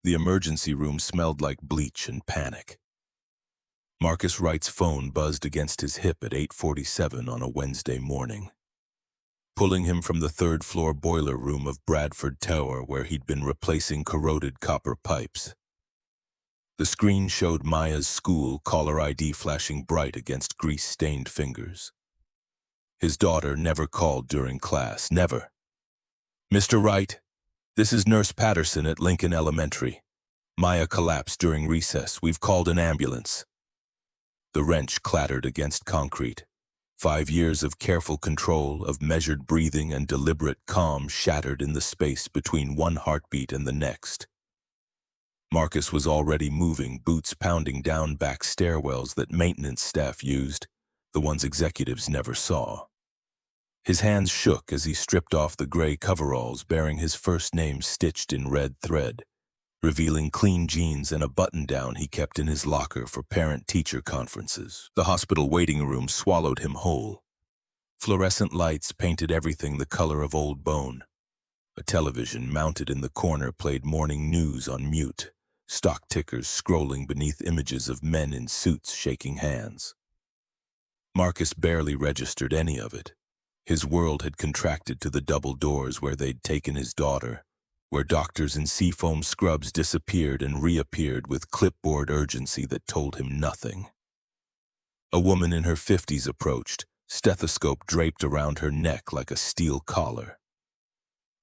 The emergency room smelled like bleach and panic. Marcus Wright's phone buzzed against his hip at 8:47 on a Wednesday morning, pulling him from the third-floor boiler room of Bradford Tower where he'd been replacing corroded copper pipes. The screen showed Maya's school caller ID flashing bright against grease-stained fingers. His daughter never called during class, never. "Mr. Wright, this is Nurse Patterson at Lincoln Elementary. Maya collapsed during recess. We've called an ambulance." The wrench clattered against concrete. 5 years of careful control, of measured breathing and deliberate calm shattered in the space between one heartbeat and the next. Marcus was already moving, boots pounding down back stairwells that maintenance staff used, the ones executives never saw. His hands shook as he stripped off the gray coveralls bearing his first name stitched in red thread, revealing clean jeans and a button-down he kept in his locker for parent-teacher conferences. The hospital waiting room swallowed him whole. Fluorescent lights painted everything the color of old bone. A television mounted in the corner played morning news on mute, stock tickers scrolling beneath images of men in suits shaking hands. Marcus barely registered any of it. His world had contracted to the double doors where they'd taken his daughter, where doctors in seafoam scrubs disappeared and reappeared with clipboard urgency that told him nothing. A woman in her 50s approached, stethoscope draped around her neck like a steel collar.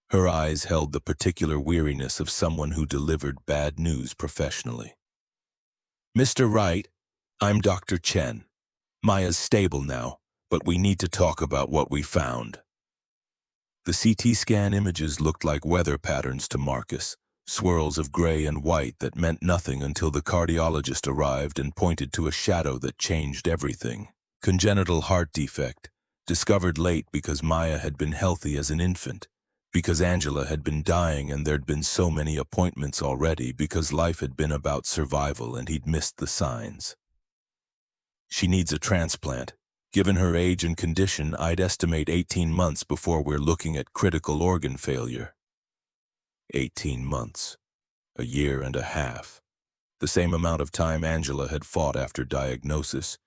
Her eyes held the particular weariness of someone who delivered bad news professionally. "Mr. Wright, I'm Dr. Chen. Maya's stable now, but we need to talk about what we found." The CT scan images looked like weather patterns to Marcus, swirls of gray and white that meant nothing until the cardiologist arrived and pointed to a shadow that changed everything. Congenital heart defect, discovered late because Maya had been healthy as an infant, because Angela had been dying and there'd been so many appointments already, because life had been about survival and he'd missed the signs. "She needs a transplant. Given her age and condition, I'd estimate 18 months before we're looking at critical organ failure." 18 months. A year and a half. The same amount of time Angela had fought after diagnosis,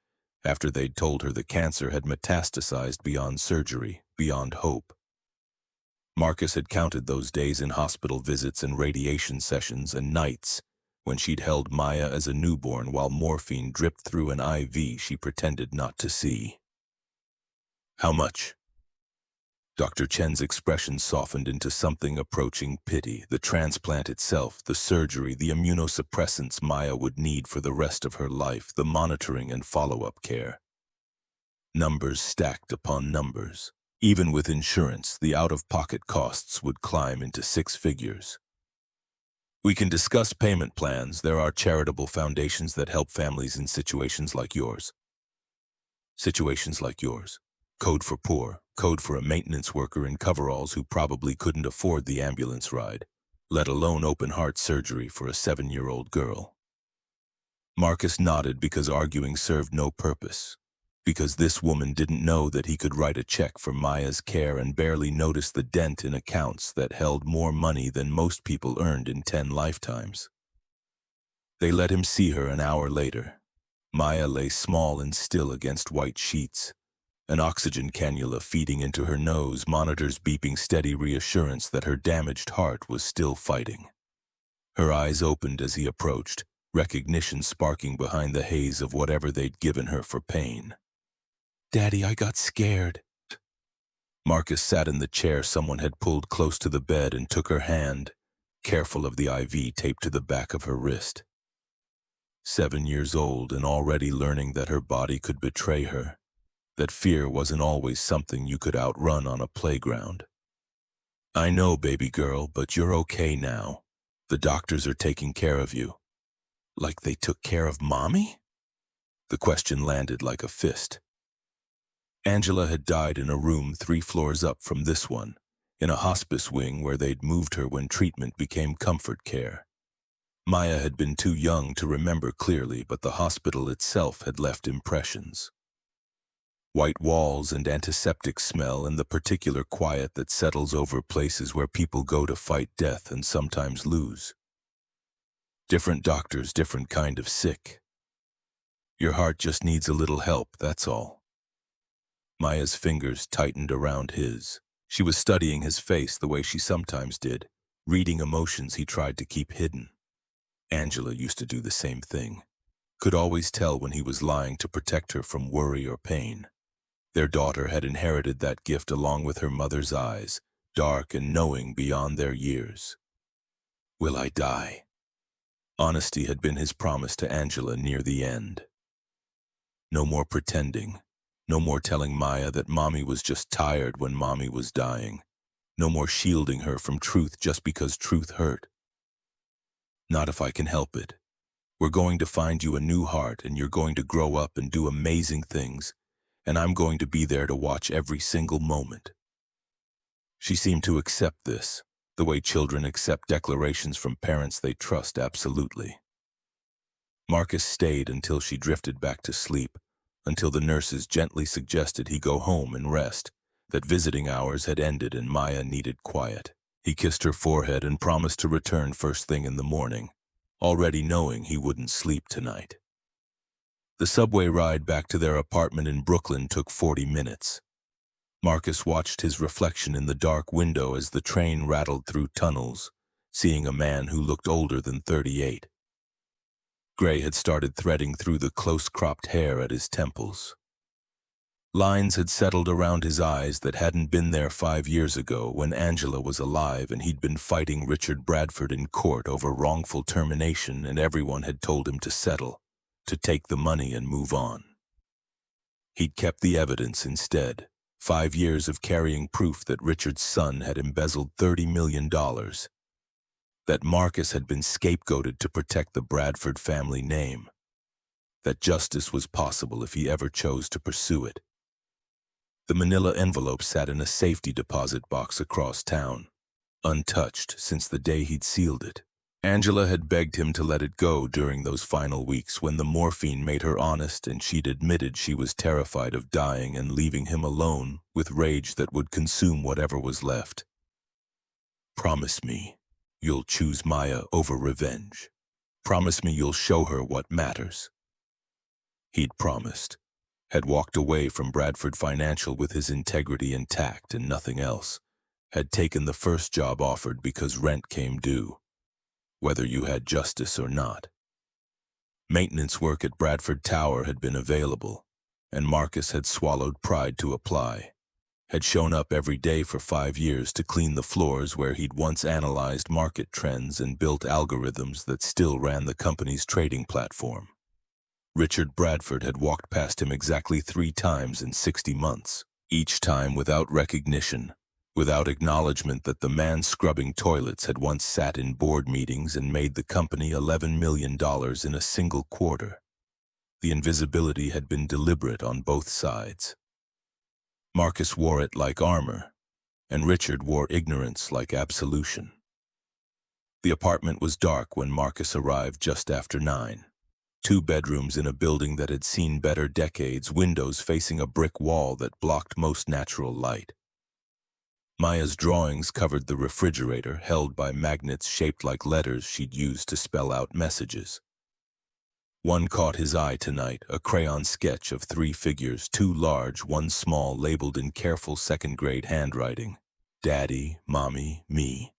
after they'd told her the cancer had metastasized beyond surgery, beyond hope. Marcus had counted those days in hospital visits and radiation sessions and nights when she'd held Maya as a newborn while morphine dripped through an IV she pretended not to see. "How much?" Dr. Chen's expression softened into something approaching pity. The transplant itself, the surgery, the immunosuppressants Maya would need for the rest of her life, the monitoring and follow-up care. Numbers stacked upon numbers. Even with insurance, the out-of-pocket costs would climb into 6 figures. "We can discuss payment plans. There are charitable foundations that help families in situations like yours." Situations like yours. Code for poor, code for a maintenance worker in coveralls who probably couldn't afford the ambulance ride, let alone open-heart surgery for a 7-year-old girl. Marcus nodded because arguing served no purpose, because this woman didn't know that he could write a check for Maya's care and barely notice the dent in accounts that held more money than most people earned in 10 lifetimes. They let him see her an hour later. Maya lay small and still against white sheets, an oxygen cannula feeding into her nose, monitors beeping steady reassurance that her damaged heart was still fighting. Her eyes opened as he approached, recognition sparking behind the haze of whatever they'd given her for pain. "Daddy, I got scared." Marcus sat in the chair someone had pulled close to the bed and took her hand, careful of the IV taped to the back of her wrist. 7 years old and already learning that her body could betray her, that fear wasn't always something you could outrun on a playground. "I know, baby girl, but you're okay now. The doctors are taking care of you." "Like they took care of Mommy?" The question landed like a fist. Angela had died in a room 3 floors up from this one, in a hospice wing where they'd moved her when treatment became comfort care. Maya had been too young to remember clearly, but the hospital itself had left impressions. White walls and antiseptic smell and the particular quiet that settles over places where people go to fight death and sometimes lose. Different doctors, different kind of sick. Your heart just needs a little help, that's all. Maya's fingers tightened around his. She was studying his face the way she sometimes did, reading emotions he tried to keep hidden. Angela used to do the same thing. Could always tell when he was lying to protect her from worry or pain. Their daughter had inherited that gift along with her mother's eyes, dark and knowing beyond their years. Will I die? Honesty had been his promise to Angela near the end. No more pretending. No more telling Maya that Mommy was just tired when Mommy was dying. No more shielding her from truth just because truth hurt. Not if I can help it. We're going to find you a new heart, and you're going to grow up and do amazing things, and I'm going to be there to watch every single moment. She seemed to accept this, the way children accept declarations from parents they trust absolutely. Marcus stayed until she drifted back to sleep, until the nurses gently suggested he go home and rest, that visiting hours had ended and Maya needed quiet. He kissed her forehead and promised to return first thing in the morning, already knowing he wouldn't sleep tonight. The subway ride back to their apartment in Brooklyn took 40 minutes. Marcus watched his reflection in the dark window as the train rattled through tunnels, seeing a man who looked older than 38. Gray had started threading through the close-cropped hair at his temples. Lines had settled around his eyes that hadn't been there 5 years ago when Angela was alive and he'd been fighting Richard Bradford in court over wrongful termination, and everyone had told him to settle, to take the money and move on. He'd kept the evidence instead. 5 years of carrying proof that Richard's son had embezzled $30 million, that Marcus had been scapegoated to protect the Bradford family name, that justice was possible if he ever chose to pursue it. The manila envelope sat in a safety deposit box across town, untouched since the day he'd sealed it. Angela had begged him to let it go during those final weeks when the morphine made her honest, and she'd admitted she was terrified of dying and leaving him alone with rage that would consume whatever was left. Promise me you'll choose Maya over revenge. Promise me you'll show her what matters. He'd promised, had walked away from Bradford Financial with his integrity intact and nothing else, had taken the first job offered because rent came due, whether you had justice or not. Maintenance work at Bradford Tower had been available, and Marcus had swallowed pride to apply, had shown up every day for 5 years to clean the floors where he'd once analyzed market trends and built algorithms that still ran the company's trading platform. Richard Bradford had walked past him exactly 3 times in 60 months, each time without recognition, without acknowledgement that the man scrubbing toilets had once sat in board meetings and made the company $11 million in a single quarter. The invisibility had been deliberate on both sides. Marcus wore it like armor, and Richard wore ignorance like absolution. The apartment was dark when Marcus arrived just after 9. 2 bedrooms in a building that had seen better decades, windows facing a brick wall that blocked most natural light. Maya's drawings covered the refrigerator, held by magnets shaped like letters she'd used to spell out messages. One caught his eye tonight, a crayon sketch of 3 figures, 2 large, 1 small, labeled in careful second-grade handwriting. Daddy, Mommy, me.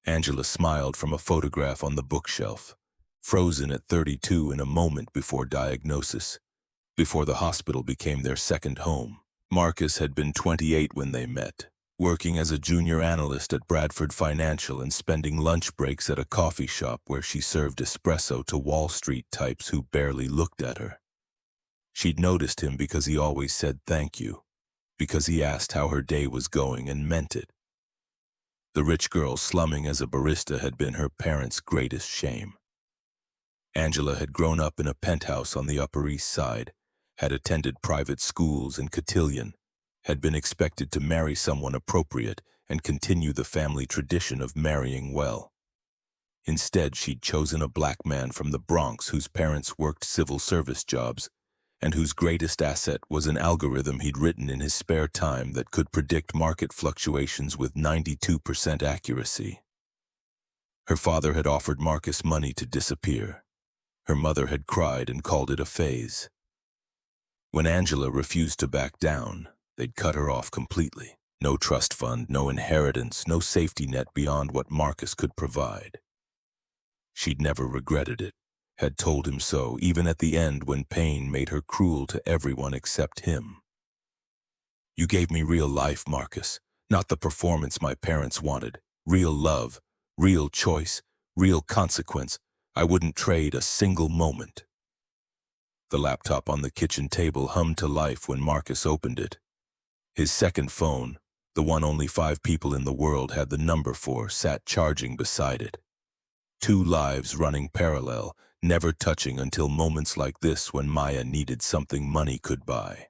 Angela smiled from a photograph on the bookshelf, frozen at 32 in a moment before diagnosis, before the hospital became their second home. Marcus had been 28 when they met, working as a junior analyst at Bradford Financial and spending lunch breaks at a coffee shop where she served espresso to Wall Street types who barely looked at her. She'd noticed him because he always said thank you, because he asked how her day was going and meant it. The rich girl slumming as a barista had been her parents' greatest shame. Angela had grown up in a penthouse on the Upper East Side, had attended private schools in Cotillion, had been expected to marry someone appropriate and continue the family tradition of marrying well. Instead, she'd chosen a black man from the Bronx whose parents worked civil service jobs and whose greatest asset was an algorithm he'd written in his spare time that could predict market fluctuations with 92% accuracy. Her father had offered Marcus money to disappear. Her mother had cried and called it a phase. When Angela refused to back down, they'd cut her off completely. No trust fund, no inheritance, no safety net beyond what Marcus could provide. She'd never regretted it, had told him so, even at the end when pain made her cruel to everyone except him. You gave me real life, Marcus, not the performance my parents wanted. Real love, real choice, real consequence. I wouldn't trade a single moment. The laptop on the kitchen table hummed to life when Marcus opened it. His second phone, the one only 5 people in the world had the number for, sat charging beside it. 2 lives running parallel, never touching until moments like this when Maya needed something money could buy.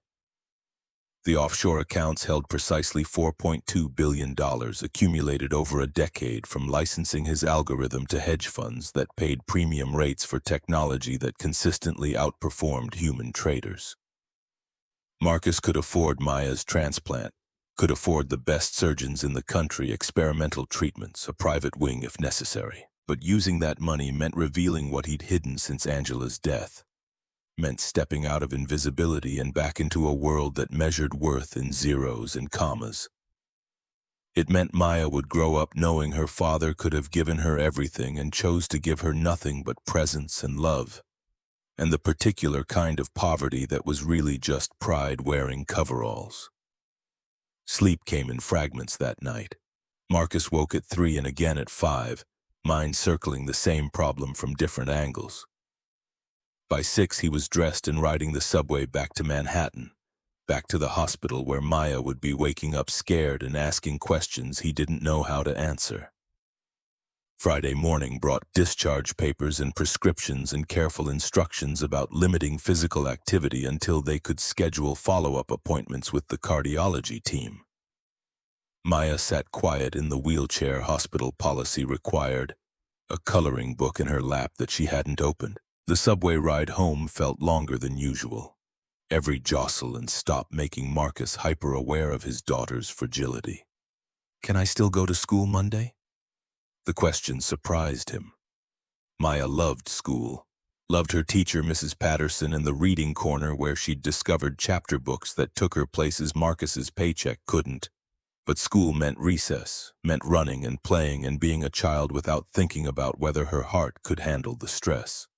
The offshore accounts held precisely $4.2 billion, accumulated over a decade from licensing his algorithm to hedge funds that paid premium rates for technology that consistently outperformed human traders. Marcus could afford Maya's transplant, could afford the best surgeons in the country, experimental treatments, a private wing if necessary. But using that money meant revealing what he'd hidden since Angela's death. Meant stepping out of invisibility and back into a world that measured worth in zeros and commas. It meant Maya would grow up knowing her father could have given her everything and chose to give her nothing but presence and love, and the particular kind of poverty that was really just pride wearing coveralls. Sleep came in fragments that night. Marcus woke at 3 and again at 5, mind circling the same problem from different angles. By 6, he was dressed and riding the subway back to Manhattan, back to the hospital where Maya would be waking up scared and asking questions he didn't know how to answer. Friday morning brought discharge papers and prescriptions and careful instructions about limiting physical activity until they could schedule follow-up appointments with the cardiology team. Maya sat quiet in the wheelchair hospital policy required, a coloring book in her lap that she hadn't opened. The subway ride home felt longer than usual. Every jostle and stop making Marcus hyper-aware of his daughter's fragility. Can I still go to school Monday? The question surprised him. Maya loved school, loved her teacher Mrs. Patterson and the reading corner where she'd discovered chapter books that took her places Marcus's paycheck couldn't. But school meant recess, meant running and playing and being a child without thinking about whether her heart could handle the stress.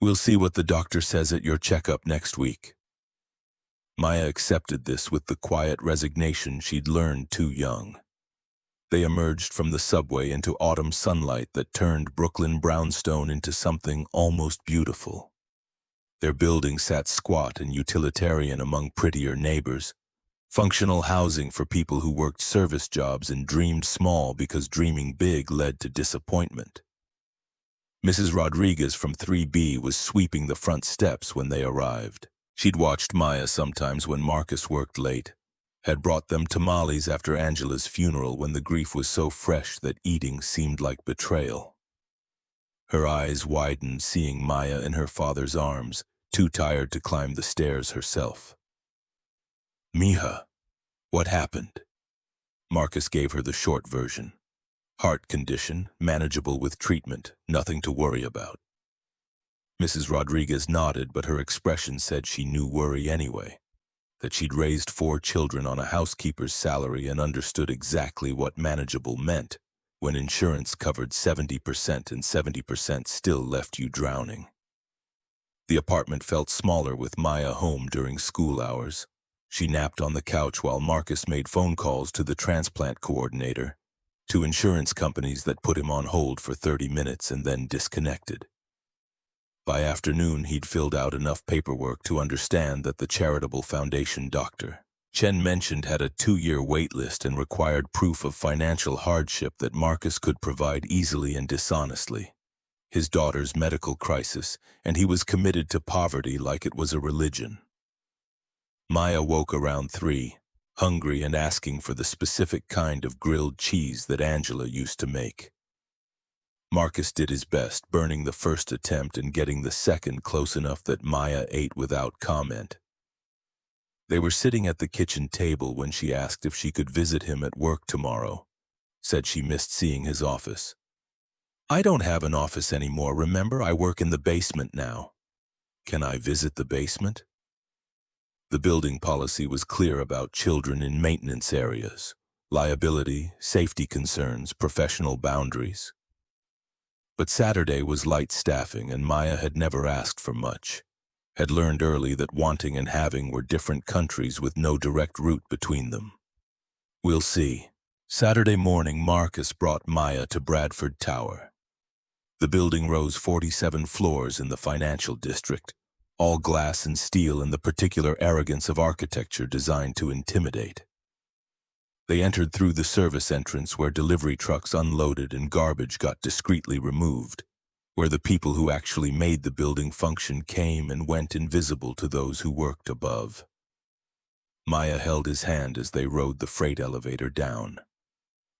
We'll see what the doctor says at your checkup next week. Maya accepted this with the quiet resignation she'd learned too young. They emerged from the subway into autumn sunlight that turned Brooklyn brownstone into something almost beautiful. Their building sat squat and utilitarian among prettier neighbors, functional housing for people who worked service jobs and dreamed small because dreaming big led to disappointment. Mrs. Rodriguez from 3B was sweeping the front steps when they arrived. She'd watched Maya sometimes when Marcus worked late, had brought them tamales after Angela's funeral when the grief was so fresh that eating seemed like betrayal. Her eyes widened seeing Maya in her father's arms, too tired to climb the stairs herself. Mija, what happened? Marcus gave her the short version. Heart condition, manageable with treatment, nothing to worry about. Mrs. Rodriguez nodded, but her expression said she knew worry anyway, that she'd raised 4 children on a housekeeper's salary and understood exactly what manageable meant when insurance covered 70% and 70% still left you drowning. The apartment felt smaller with Maya home during school hours. She napped on the couch while Marcus made phone calls to the transplant coordinator, to insurance companies that put him on hold for 30 minutes and then disconnected. By afternoon, he'd filled out enough paperwork to understand that the charitable foundation doctor Chen mentioned had a 2-year wait list and required proof of financial hardship that Marcus could provide easily and dishonestly. His daughter's medical crisis, and he was committed to poverty like it was a religion. Maya woke around 3, hungry and asking for the specific kind of grilled cheese that Angela used to make. Marcus did his best, burning the first attempt and getting the second close enough that Maya ate without comment. They were sitting at the kitchen table when she asked if she could visit him at work tomorrow, said she missed seeing his office. I don't have an office anymore, remember? I work in the basement now. Can I visit the basement? The building policy was clear about children in maintenance areas, liability, safety concerns, professional boundaries. But Saturday was light staffing, and Maya had never asked for much, had learned early that wanting and having were different countries with no direct route between them. We'll see. Saturday morning, Marcus brought Maya to Bradford Tower. The building rose 47 floors in the financial district, all glass and steel in the particular arrogance of architecture designed to intimidate. They entered through the service entrance where delivery trucks unloaded and garbage got discreetly removed, where the people who actually made the building function came and went invisible to those who worked above. Maya held his hand as they rode the freight elevator down.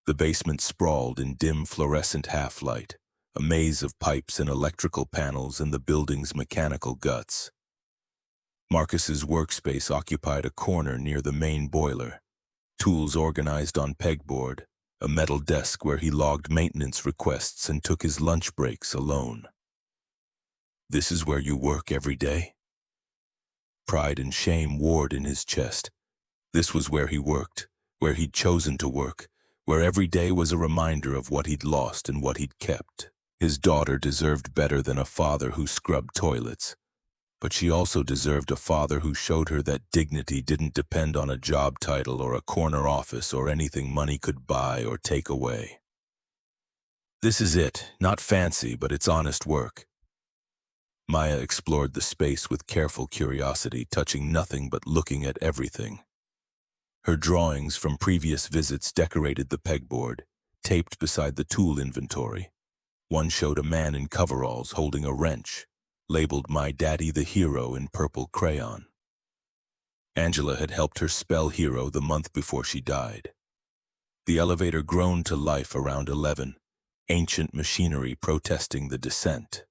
The basement sprawled in dim fluorescent half-light, a maze of pipes and electrical panels and the building's mechanical guts. Marcus's workspace occupied a corner near the main boiler, tools organized on pegboard, a metal desk where he logged maintenance requests and took his lunch breaks alone. This is where you work every day? Pride and shame warred in his chest. This was where he worked, where he'd chosen to work, where every day was a reminder of what he'd lost and what he'd kept. His daughter deserved better than a father who scrubbed toilets, but she also deserved a father who showed her that dignity didn't depend on a job title or a corner office or anything money could buy or take away. This is it, not fancy, but it's honest work. Maya explored the space with careful curiosity, touching nothing but looking at everything. Her drawings from previous visits decorated the pegboard, taped beside the tool inventory. One showed a man in coveralls holding a wrench, labeled "My Daddy the Hero" in purple crayon. Angela had helped her spell hero the month before she died. The elevator groaned to life around 11, ancient machinery protesting the descent.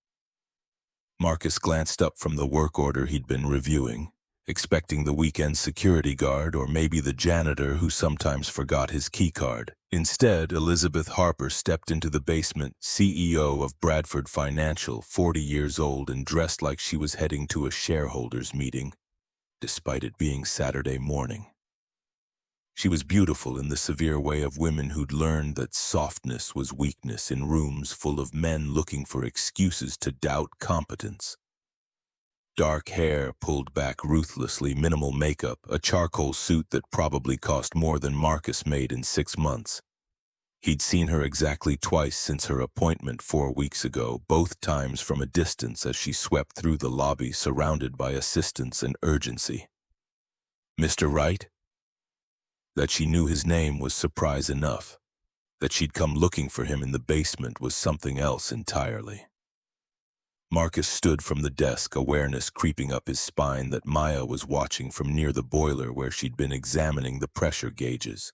Marcus glanced up from the work order he'd been reviewing, expecting the weekend security guard or maybe the janitor who sometimes forgot his keycard. Instead, Elizabeth Harper stepped into the basement, CEO of Bradford Financial, 40 years old and dressed like she was heading to a shareholders meeting, despite it being Saturday morning. She was beautiful in the severe way of women who'd learned that softness was weakness in rooms full of men looking for excuses to doubt competence. Dark hair pulled back ruthlessly, minimal makeup, a charcoal suit that probably cost more than Marcus made in 6 months. He'd seen her exactly twice since her appointment 4 weeks ago, both times from a distance as she swept through the lobby surrounded by assistants and urgency. Mr. Wright? That she knew his name was surprise enough. That she'd come looking for him in the basement was something else entirely. Marcus stood from the desk, awareness creeping up his spine that Maya was watching from near the boiler where she'd been examining the pressure gauges.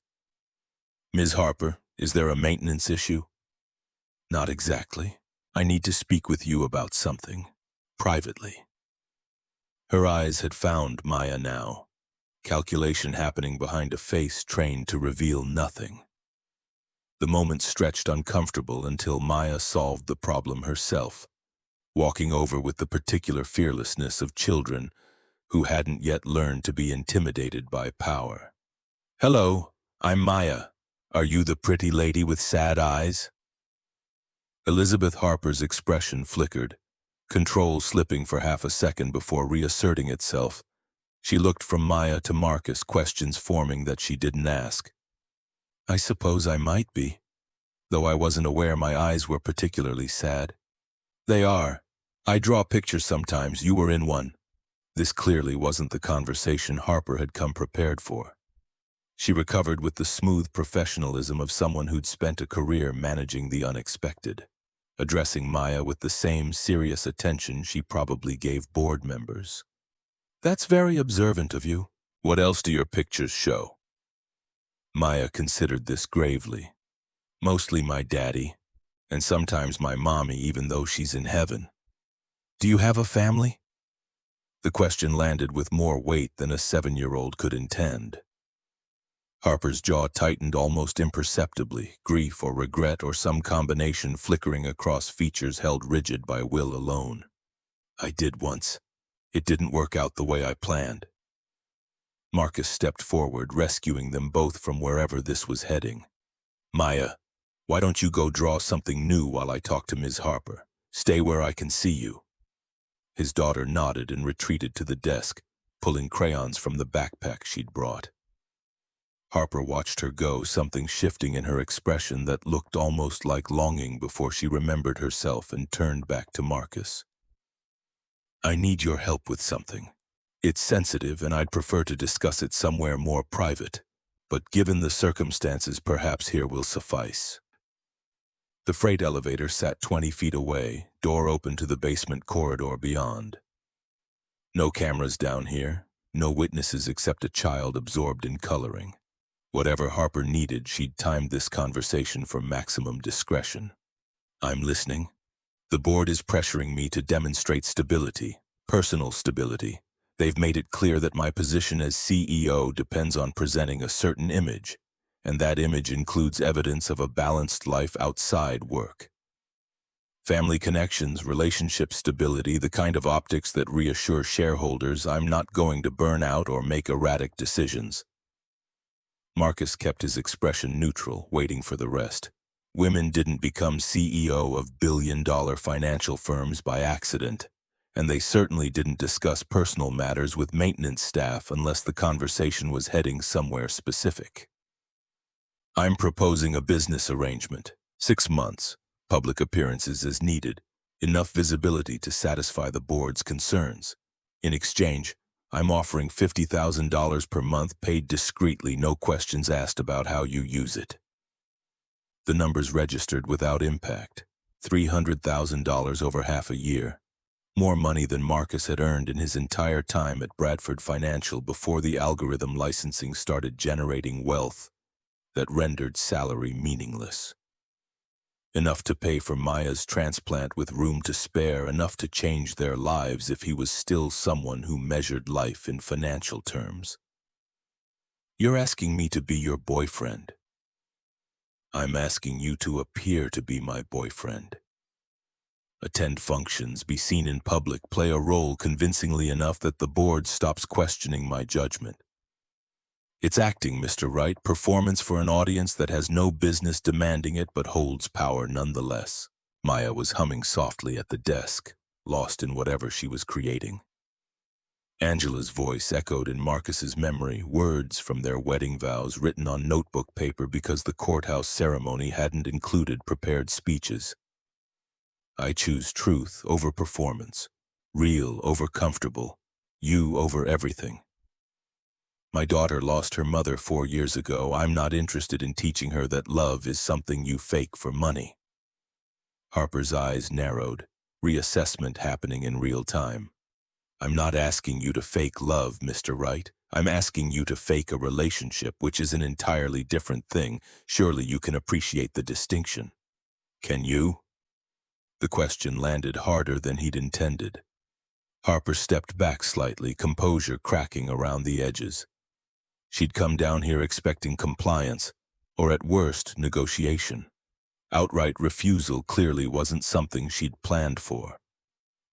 "Ms. Harper, is there a maintenance issue?" "Not exactly. I need to speak with you about something. Privately." Her eyes had found Maya now, calculation happening behind a face trained to reveal nothing. The moment stretched uncomfortable until Maya solved the problem herself, walking over with the particular fearlessness of children who hadn't yet learned to be intimidated by power. "Hello, I'm Maya. Are you the pretty lady with sad eyes?" Elizabeth Harper's expression flickered, control slipping for half a second before reasserting itself. She looked from Maya to Marcus, questions forming that she didn't ask. "I suppose I might be, though I wasn't aware my eyes were particularly sad." "They are. I draw pictures sometimes. You were in one." This clearly wasn't the conversation Harper had come prepared for. She recovered with the smooth professionalism of someone who'd spent a career managing the unexpected, addressing Maya with the same serious attention she probably gave board members. "That's very observant of you. What else do your pictures show?" Maya considered this gravely. "Mostly my daddy, and sometimes my mommy, even though she's in heaven." "Do you have a family?" The question landed with more weight than a 7-year-old could intend. Harper's jaw tightened almost imperceptibly, grief or regret or some combination flickering across features held rigid by will alone. I did once. It didn't work out the way I planned. Marcus stepped forward, rescuing them both from wherever this was heading. Maya, why don't you go draw something new while I talk to Ms. Harper? Stay where I can see you. His daughter nodded and retreated to the desk, pulling crayons from the backpack she'd brought. Harper watched her go, something shifting in her expression that looked almost like longing before she remembered herself and turned back to Marcus. I need your help with something. It's sensitive and I'd prefer to discuss it somewhere more private, but given the circumstances, perhaps here will suffice. The freight elevator sat 20 feet away, door open to the basement corridor beyond. No cameras down here, no witnesses except a child absorbed in coloring. Whatever Harper needed, she'd timed this conversation for maximum discretion. I'm listening. The board is pressuring me to demonstrate stability, personal stability. They've made it clear that my position as CEO depends on presenting a certain image, and that image includes evidence of a balanced life outside work. Family connections, relationship stability, the kind of optics that reassure shareholders I'm not going to burn out or make erratic decisions. Marcus kept his expression neutral, waiting for the rest. Women didn't become CEO of billion-dollar financial firms by accident, and they certainly didn't discuss personal matters with maintenance staff unless the conversation was heading somewhere specific. I'm proposing a business arrangement. 6 months, public appearances as needed, enough visibility to satisfy the board's concerns. In exchange, I'm offering $50,000 per month paid discreetly, no questions asked about how you use it. The numbers registered without impact. $300,000 over half a year. More money than Marcus had earned in his entire time at Bradford Financial before the algorithm licensing started generating wealth that rendered salary meaningless. Enough to pay for Maya's transplant with room to spare, enough to change their lives if he was still someone who measured life in financial terms. You're asking me to be your boyfriend. I'm asking you to appear to be my boyfriend. Attend functions, be seen in public, play a role convincingly enough that the board stops questioning my judgment. It's acting, Mr. Wright, performance for an audience that has no business demanding it but holds power nonetheless. Maya was humming softly at the desk, lost in whatever she was creating. Angela's voice echoed in Marcus's memory, words from their wedding vows written on notebook paper because the courthouse ceremony hadn't included prepared speeches. I choose truth over performance, real over comfortable, you over everything. My daughter lost her mother 4 years ago. I'm not interested in teaching her that love is something you fake for money. Harper's eyes narrowed, reassessment happening in real time. I'm not asking you to fake love, Mr. Wright. I'm asking you to fake a relationship, which is an entirely different thing. Surely you can appreciate the distinction. Can you? The question landed harder than he'd intended. Harper stepped back slightly, composure cracking around the edges. She'd come down here expecting compliance, or at worst, negotiation. Outright refusal clearly wasn't something she'd planned for.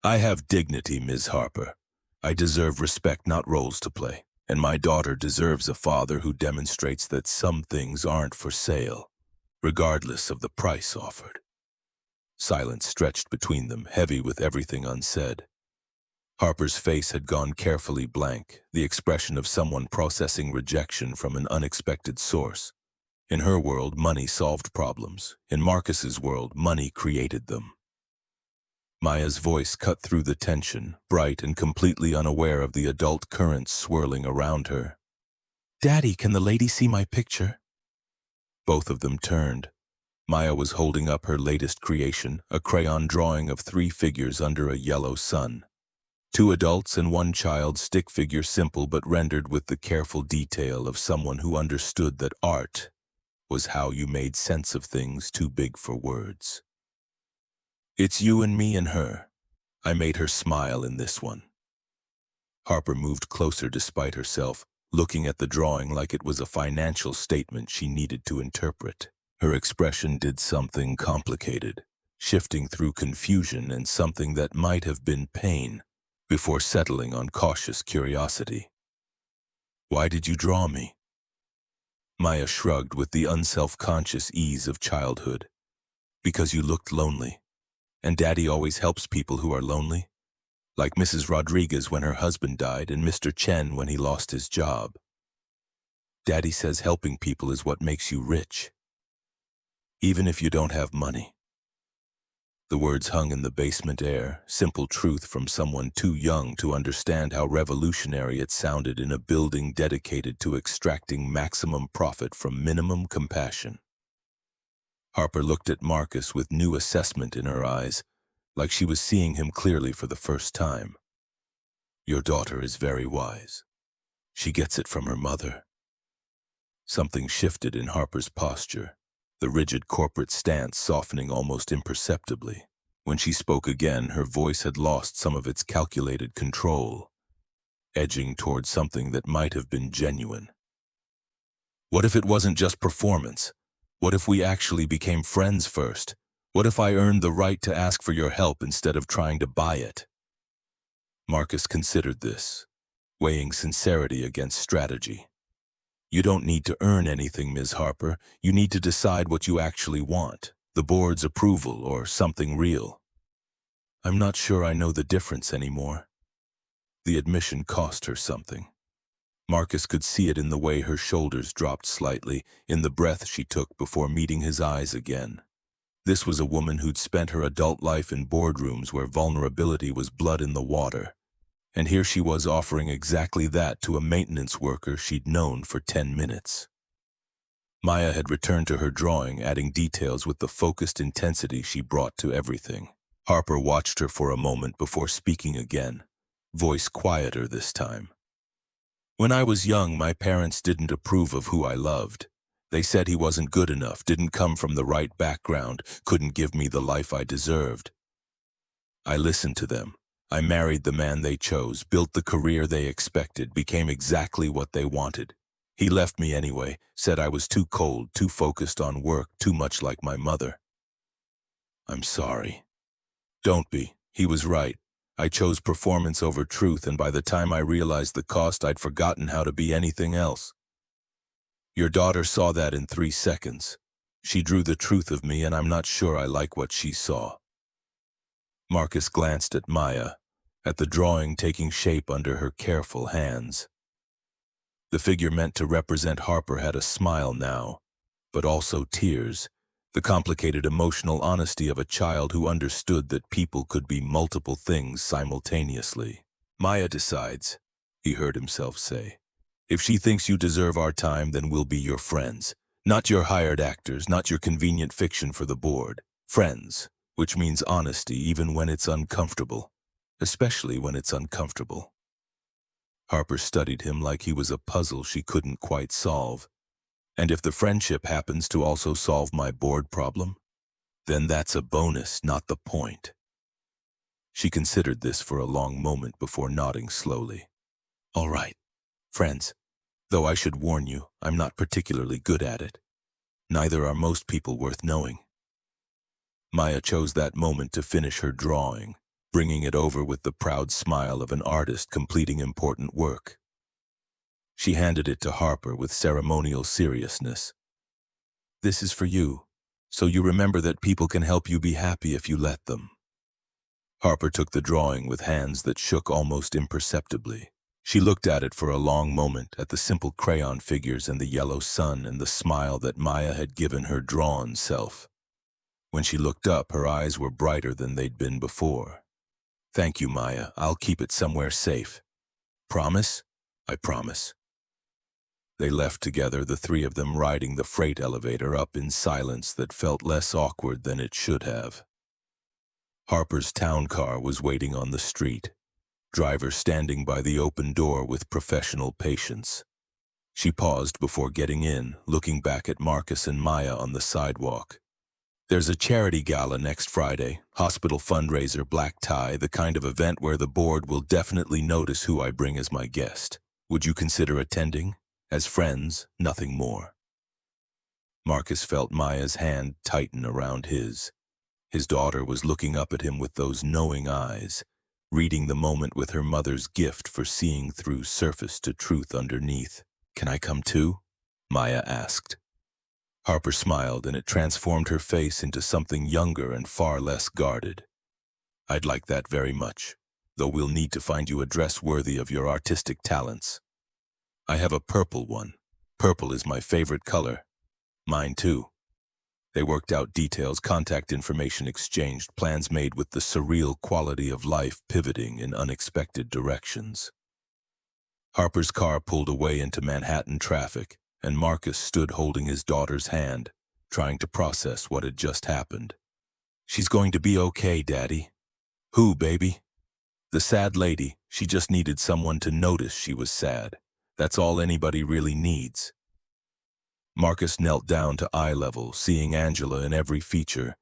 I have dignity, Ms. Harper. I deserve respect, not roles to play, and my daughter deserves a father who demonstrates that some things aren't for sale, regardless of the price offered. Silence stretched between them, heavy with everything unsaid. Harper's face had gone carefully blank, the expression of someone processing rejection from an unexpected source. In her world, money solved problems. In Marcus's world, money created them. Maya's voice cut through the tension, bright and completely unaware of the adult currents swirling around her. Daddy, can the lady see my picture? Both of them turned. Maya was holding up her latest creation, a crayon drawing of 3 figures under a yellow sun. 2 adults and 1 child, stick figure simple but rendered with the careful detail of someone who understood that art was how you made sense of things too big for words. It's you and me and her. I made her smile in this one. Harper moved closer despite herself, looking at the drawing like it was a financial statement she needed to interpret. Her expression did something complicated, shifting through confusion and something that might have been pain, before settling on cautious curiosity. "Why did you draw me?" Maya shrugged with the unself-conscious ease of childhood. "Because you looked lonely. And Daddy always helps people who are lonely. Like Mrs. Rodriguez when her husband died and Mr. Chen when he lost his job. Daddy says helping people is what makes you rich. Even if you don't have money." The words hung in the basement air, simple truth from someone too young to understand how revolutionary it sounded in a building dedicated to extracting maximum profit from minimum compassion. Harper looked at Marcus with new assessment in her eyes, like she was seeing him clearly for the first time. "Your daughter is very wise. She gets it from her mother." Something shifted in Harper's posture, the rigid corporate stance softening almost imperceptibly. When she spoke again, her voice had lost some of its calculated control, edging toward something that might have been genuine. "What if it wasn't just performance? What if we actually became friends first? What if I earned the right to ask for your help instead of trying to buy it?" Marcus considered this, weighing sincerity against strategy. "You don't need to earn anything, Ms. Harper. You need to decide what you actually want, the board's approval or something real." "I'm not sure I know the difference anymore." The admission cost her something. Marcus could see it in the way her shoulders dropped slightly, in the breath she took before meeting his eyes again. This was a woman who'd spent her adult life in boardrooms where vulnerability was blood in the water. And here she was offering exactly that to a maintenance worker she'd known for 10 minutes. Maya had returned to her drawing, adding details with the focused intensity she brought to everything. Harper watched her for a moment before speaking again, voice quieter this time. "When I was young, my parents didn't approve of who I loved. They said he wasn't good enough, didn't come from the right background, couldn't give me the life I deserved. I listened to them. I married the man they chose, built the career they expected, became exactly what they wanted. He left me anyway, said I was too cold, too focused on work, too much like my mother." "I'm sorry." "Don't be. He was right. I chose performance over truth, and by the time I realized the cost, I'd forgotten how to be anything else. Your daughter saw that in 3 seconds. She drew the truth of me, and I'm not sure I like what she saw." Marcus glanced at Maya, at the drawing taking shape under her careful hands. The figure meant to represent Harper had a smile now, but also tears, the complicated emotional honesty of a child who understood that people could be multiple things simultaneously. "Maya decides," he heard himself say. "If she thinks you deserve our time, then we'll be your friends. Not your hired actors, not your convenient fiction for the board. Friends, which means honesty even when it's uncomfortable. Especially when it's uncomfortable." Harper studied him like he was a puzzle she couldn't quite solve. "And if the friendship happens to also solve my board problem, then that's a bonus, not the point." She considered this for a long moment before nodding slowly. "All right, friends. Though I should warn you, I'm not particularly good at it. Neither are most people worth knowing." Maya chose that moment to finish her drawing, bringing it over with the proud smile of an artist completing important work. She handed it to Harper with ceremonial seriousness. "This is for you, so you remember that people can help you be happy if you let them." Harper took the drawing with hands that shook almost imperceptibly. She looked at it for a long moment, at the simple crayon figures and the yellow sun and the smile that Maya had given her drawn self. When she looked up, her eyes were brighter than they'd been before. "Thank you, Maya. I'll keep it somewhere safe." "Promise?" "I promise." They left together, the three of them riding the freight elevator up in silence that felt less awkward than it should have. Harper's town car was waiting on the street, driver standing by the open door with professional patience. She paused before getting in, looking back at Marcus and Maya on the sidewalk. "There's a charity gala next Friday, hospital fundraiser, black tie, the kind of event where the board will definitely notice who I bring as my guest. Would you consider attending? As friends, nothing more. Marcus felt Maya's hand tighten around his. His daughter was looking up at him with those knowing eyes, reading the moment with her mother's gift for seeing through surface to truth underneath. Can I come too? Maya asked. Harper smiled, and it transformed her face into something younger and far less guarded. I'd like that very much, though we'll need to find you a dress worthy of your artistic talents. I have a purple one. Purple is my favorite color. Mine too. They worked out details, contact information exchanged, plans made with the surreal quality of life pivoting in unexpected directions. Harper's car pulled away into Manhattan traffic, and Marcus stood holding his daughter's hand, trying to process what had just happened. She's going to be okay, Daddy. Who, baby? The sad lady. She just needed someone to notice she was sad. That's all anybody really needs. Marcus knelt down to eye level, seeing Angela in every feature,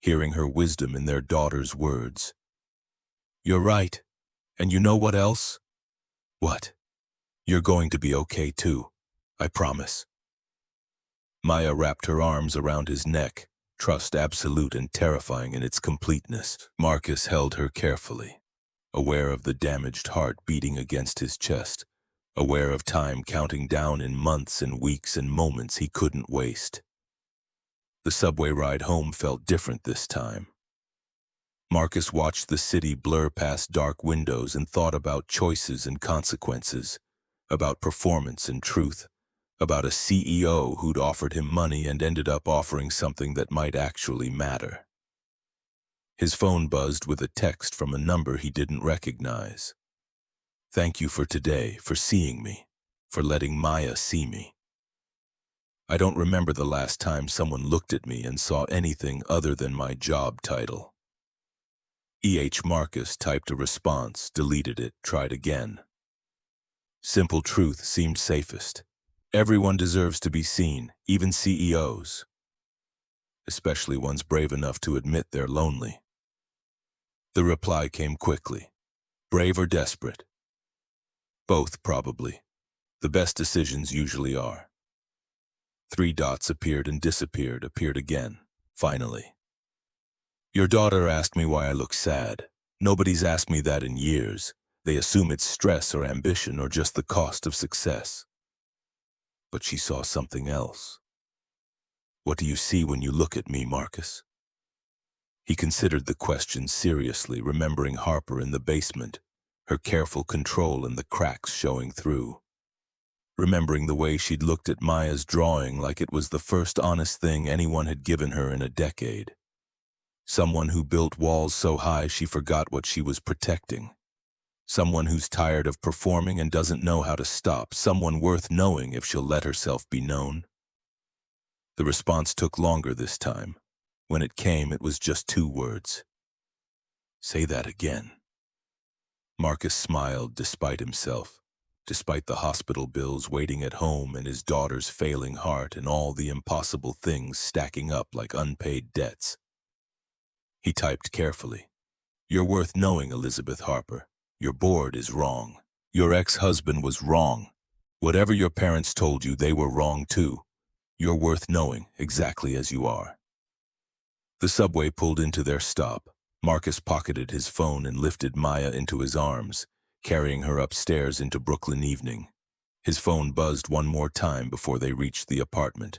hearing her wisdom in their daughter's words. You're right. And you know what else? What? You're going to be okay too. I promise. Maya wrapped her arms around his neck, trust absolute and terrifying in its completeness. Marcus held her carefully, aware of the damaged heart beating against his chest, aware of time counting down in months and weeks and moments he couldn't waste. The subway ride home felt different this time. Marcus watched the city blur past dark windows and thought about choices and consequences, about performance and truth, about a CEO who'd offered him money and ended up offering something that might actually matter. His phone buzzed with a text from a number he didn't recognize. Thank you for today, for seeing me, for letting Maya see me. I don't remember the last time someone looked at me and saw anything other than my job title. Marcus typed a response, deleted it, tried again. Simple truth seemed safest. Everyone deserves to be seen, even CEOs. Especially ones brave enough to admit they're lonely. The reply came quickly. Brave or desperate? Both, probably. The best decisions usually are. 3 dots appeared and disappeared, appeared again, finally. Your daughter asked me why I look sad. Nobody's asked me that in years. They assume it's stress or ambition or just the cost of success. But she saw something else. What do you see when you look at me, Marcus? He considered the question seriously, remembering Harper in the basement, her careful control and the cracks showing through. Remembering the way she'd looked at Maya's drawing like it was the first honest thing anyone had given her in a decade. Someone who built walls so high she forgot what she was protecting. Someone who's tired of performing and doesn't know how to stop. Someone worth knowing if she'll let herself be known. The response took longer this time. When it came, it was just 2 words. Say that again. Marcus smiled despite himself, despite the hospital bills waiting at home and his daughter's failing heart and all the impossible things stacking up like unpaid debts. He typed carefully. You're worth knowing, Elizabeth Harper. Your board is wrong. Your ex-husband was wrong. Whatever your parents told you, they were wrong too. You're worth knowing, exactly as you are. The subway pulled into their stop. Marcus pocketed his phone and lifted Maya into his arms, carrying her upstairs into Brooklyn evening. His phone buzzed one more time before they reached the apartment.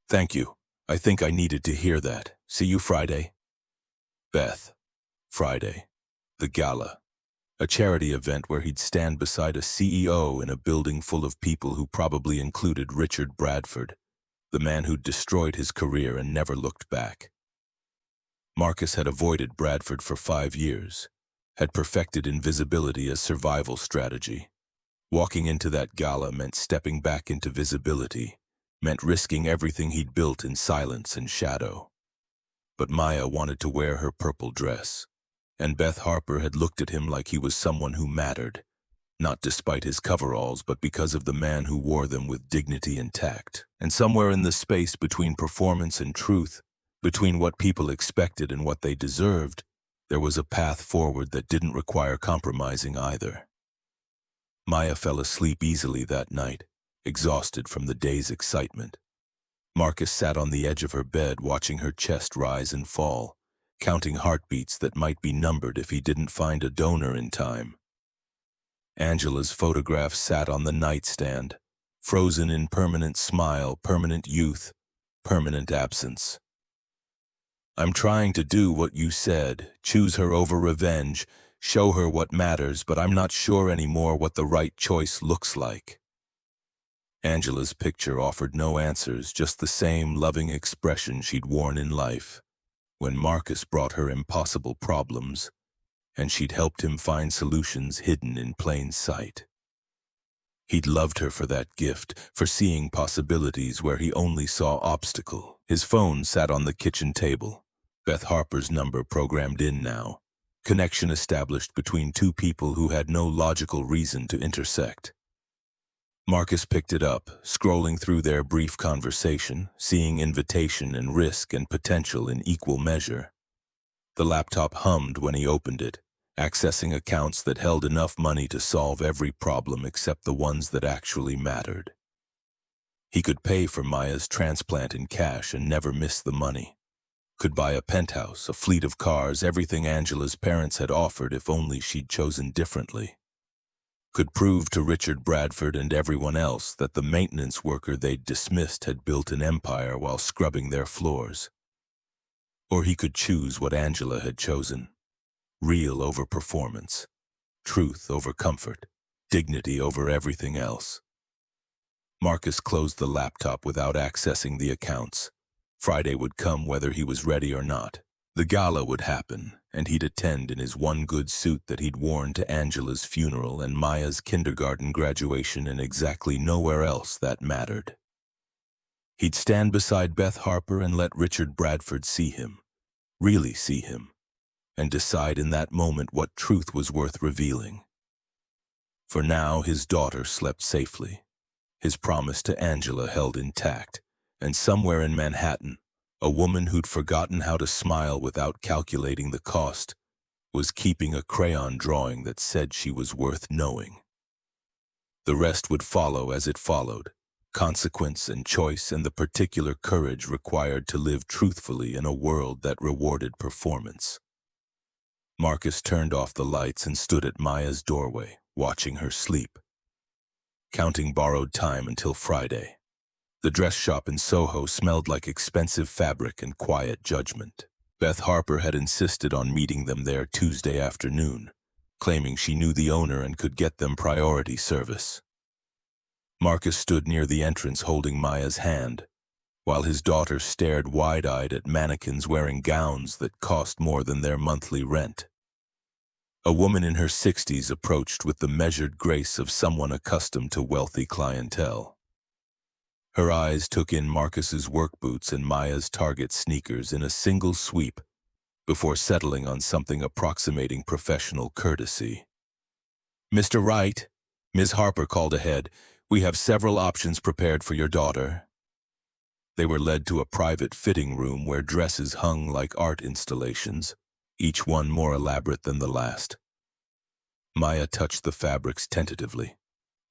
Thank you. I think I needed to hear that. See you Friday. Beth. Friday. The Gala. A charity event where he'd stand beside a CEO in a building full of people who probably included Richard Bradford, the man who'd destroyed his career and never looked back. Marcus had avoided Bradford for 5 years, had perfected invisibility as survival strategy. Walking into that gala meant stepping back into visibility, meant risking everything he'd built in silence and shadow. But Maya wanted to wear her purple dress, and Beth Harper had looked at him like he was someone who mattered, not despite his coveralls, but because of the man who wore them with dignity and tact. And somewhere in the space between performance and truth, between what people expected and what they deserved, there was a path forward that didn't require compromising either. Maya fell asleep easily that night, exhausted from the day's excitement. Marcus sat on the edge of her bed watching her chest rise and fall, counting heartbeats that might be numbered if he didn't find a donor in time. Angela's photograph sat on the nightstand, frozen in permanent smile, permanent youth, permanent absence. I'm trying to do what you said, choose her over revenge, show her what matters, but I'm not sure anymore what the right choice looks like. Angela's picture offered no answers, just the same loving expression she'd worn in life, when Marcus brought her impossible problems, and she'd helped him find solutions hidden in plain sight. He'd loved her for that gift, for seeing possibilities where he only saw obstacle. His phone sat on the kitchen table. Beth Harper's number programmed in now. Connection established between two people who had no logical reason to intersect. Marcus picked it up, scrolling through their brief conversation, seeing invitation and risk and potential in equal measure. The laptop hummed when he opened it, accessing accounts that held enough money to solve every problem except the ones that actually mattered. He could pay for Maya's transplant in cash and never miss the money. Could buy a penthouse, a fleet of cars, everything Angela's parents had offered if only she'd chosen differently. Could prove to Richard Bradford and everyone else that the maintenance worker they'd dismissed had built an empire while scrubbing their floors. Or he could choose what Angela had chosen. Real over performance, truth over comfort, dignity over everything else. Marcus closed the laptop without accessing the accounts. Friday would come whether he was ready or not. The gala would happen, and he'd attend in his one good suit that he'd worn to Angela's funeral and Maya's kindergarten graduation and exactly nowhere else that mattered. He'd stand beside Beth Harper and let Richard Bradford see him, really see him, and decide in that moment what truth was worth revealing. For now, his daughter slept safely, his promise to Angela held intact, and somewhere in Manhattan, a woman who'd forgotten how to smile without calculating the cost was keeping a crayon drawing that said she was worth knowing. The rest would follow as it followed, consequence and choice and the particular courage required to live truthfully in a world that rewarded performance. Marcus turned off the lights and stood at Maya's doorway, watching her sleep, counting borrowed time until Friday. The dress shop in Soho smelled like expensive fabric and quiet judgment. Beth Harper had insisted on meeting them there Tuesday afternoon, claiming she knew the owner and could get them priority service. Marcus stood near the entrance holding Maya's hand, while his daughter stared wide-eyed at mannequins wearing gowns that cost more than their monthly rent. A woman in her 60s approached with the measured grace of someone accustomed to wealthy clientele. Her eyes took in Marcus's work boots and Maya's Target sneakers in a single sweep before settling on something approximating professional courtesy. "Mr. Wright," Ms. Harper called ahead, "we have several options prepared for your daughter." They were led to a private fitting room where dresses hung like art installations, each one more elaborate than the last. Maya touched the fabrics tentatively,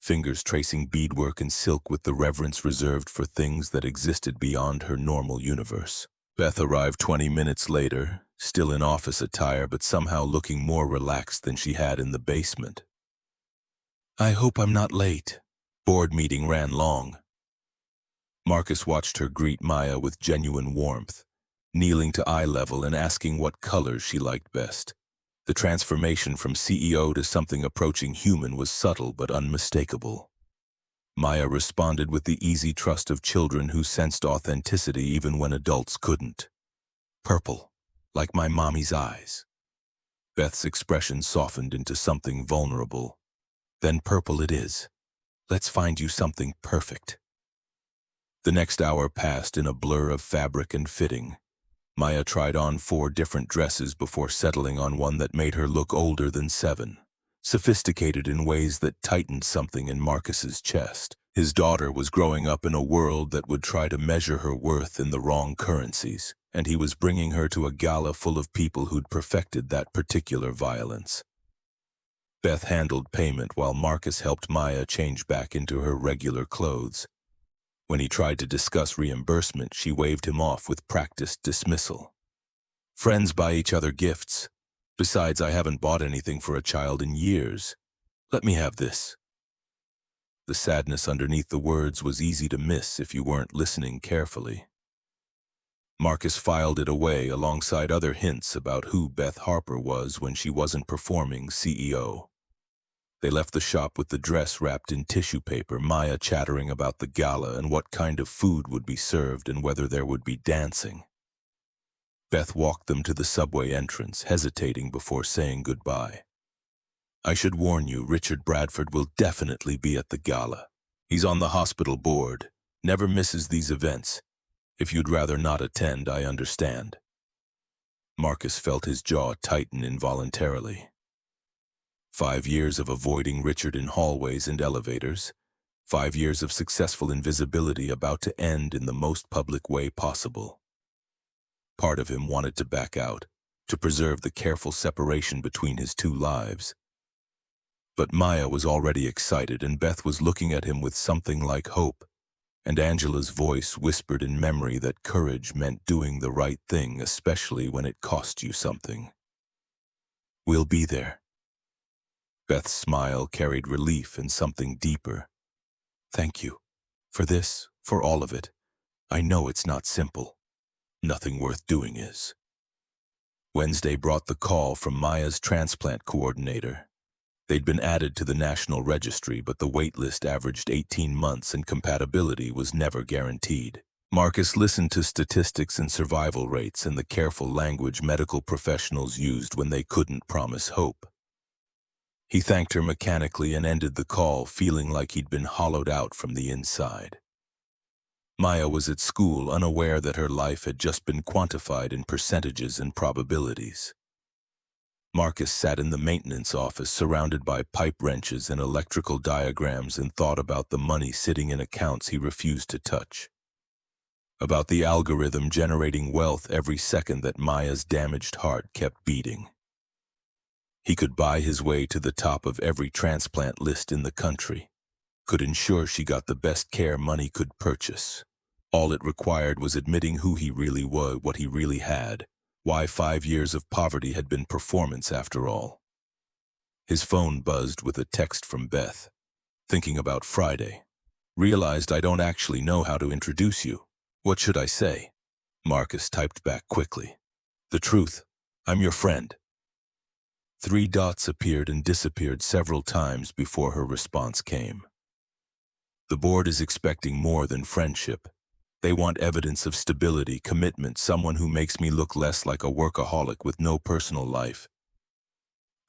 fingers tracing beadwork and silk with the reverence reserved for things that existed beyond her normal universe. Beth arrived 20 minutes later, still in office attire but somehow looking more relaxed than she had in the basement. "I hope I'm not late." Board meeting ran long. Marcus watched her greet Maya with genuine warmth, kneeling to eye level and asking what colors she liked best. The transformation from CEO to something approaching human was subtle but unmistakable. Maya responded with the easy trust of children who sensed authenticity even when adults couldn't. "Purple, like my mommy's eyes." Beth's expression softened into something vulnerable. "Then purple it is. Let's find you something perfect." The next hour passed in a blur of fabric and fitting. Maya tried on 4 different dresses before settling on one that made her look older than 7, sophisticated in ways that tightened something in Marcus's chest. His daughter was growing up in a world that would try to measure her worth in the wrong currencies, and he was bringing her to a gala full of people who'd perfected that particular violence. Beth handled payment while Marcus helped Maya change back into her regular clothes. When he tried to discuss reimbursement, she waved him off with practiced dismissal. Friends buy each other gifts. Besides, I haven't bought anything for a child in years. Let me have this. The sadness underneath the words was easy to miss if you weren't listening carefully. Marcus filed it away alongside other hints about who Beth Harper was when she wasn't performing CEO. They left the shop with the dress wrapped in tissue paper, Maya chattering about the gala and what kind of food would be served and whether there would be dancing. Beth walked them to the subway entrance, hesitating before saying goodbye. I should warn you, Richard Bradford will definitely be at the gala. He's on the hospital board, never misses these events. If you'd rather not attend, I understand. Marcus felt his jaw tighten involuntarily. 5 years of avoiding Richard in hallways and elevators. 5 years of successful invisibility about to end in the most public way possible. Part of him wanted to back out, to preserve the careful separation between his two lives. But Maya was already excited, and Beth was looking at him with something like hope, and Angela's voice whispered in memory that courage meant doing the right thing, especially when it cost you something. We'll be there. Beth's smile carried relief and something deeper. Thank you. For this, for all of it. I know it's not simple. Nothing worth doing is. Wednesday brought the call from Maya's transplant coordinator. They'd been added to the National Registry, but the wait list averaged 18 months and compatibility was never guaranteed. Marcus listened to statistics and survival rates and the careful language medical professionals used when they couldn't promise hope. He thanked her mechanically and ended the call feeling like he'd been hollowed out from the inside. Maya was at school, unaware that her life had just been quantified in percentages and probabilities. Marcus sat in the maintenance office surrounded by pipe wrenches and electrical diagrams and thought about the money sitting in accounts he refused to touch. About the algorithm generating wealth every second that Maya's damaged heart kept beating. He could buy his way to the top of every transplant list in the country, could ensure she got the best care money could purchase. All it required was admitting who he really was, what he really had, why 5 years of poverty had been performance after all. His phone buzzed with a text from Beth. Thinking about Friday. Realized I don't actually know how to introduce you. What should I say? Marcus typed back quickly. The truth. I'm your friend. 3 dots appeared and disappeared several times before her response came. The board is expecting more than friendship. They want evidence of stability, commitment, someone who makes me look less like a workaholic with no personal life.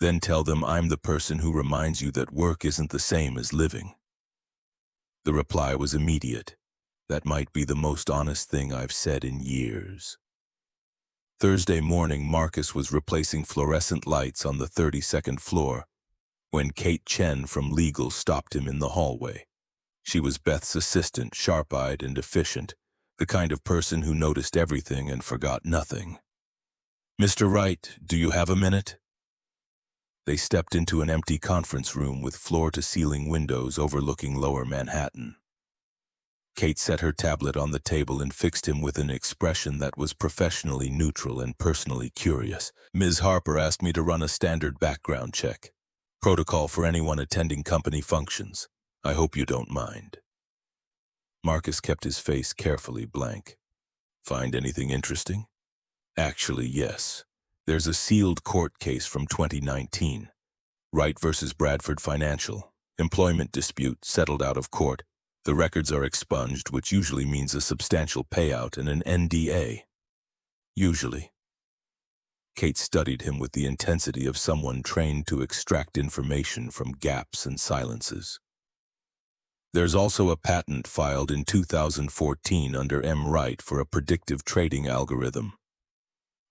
Then tell them I'm the person who reminds you that work isn't the same as living. The reply was immediate. That might be the most honest thing I've said in years. Thursday morning, Marcus was replacing fluorescent lights on the 32nd floor when Kate Chen from legal stopped him in the hallway. She was Beth's assistant, sharp-eyed and efficient, the kind of person who noticed everything and forgot nothing. Mr. Wright, do you have a minute? They stepped into an empty conference room with floor-to-ceiling windows overlooking Lower Manhattan. Kate set her tablet on the table and fixed him with an expression that was professionally neutral and personally curious. Ms. Harper asked me to run a standard background check. Protocol for anyone attending company functions. I hope you don't mind. Marcus kept his face carefully blank. Find anything interesting? Actually, yes. There's a sealed court case from 2019. Wright versus Bradford Financial. Employment dispute settled out of court. The records are expunged, which usually means a substantial payout and an NDA. Usually. Kate studied him with the intensity of someone trained to extract information from gaps and silences. There's also a patent filed in 2014 under M. Wright for a predictive trading algorithm.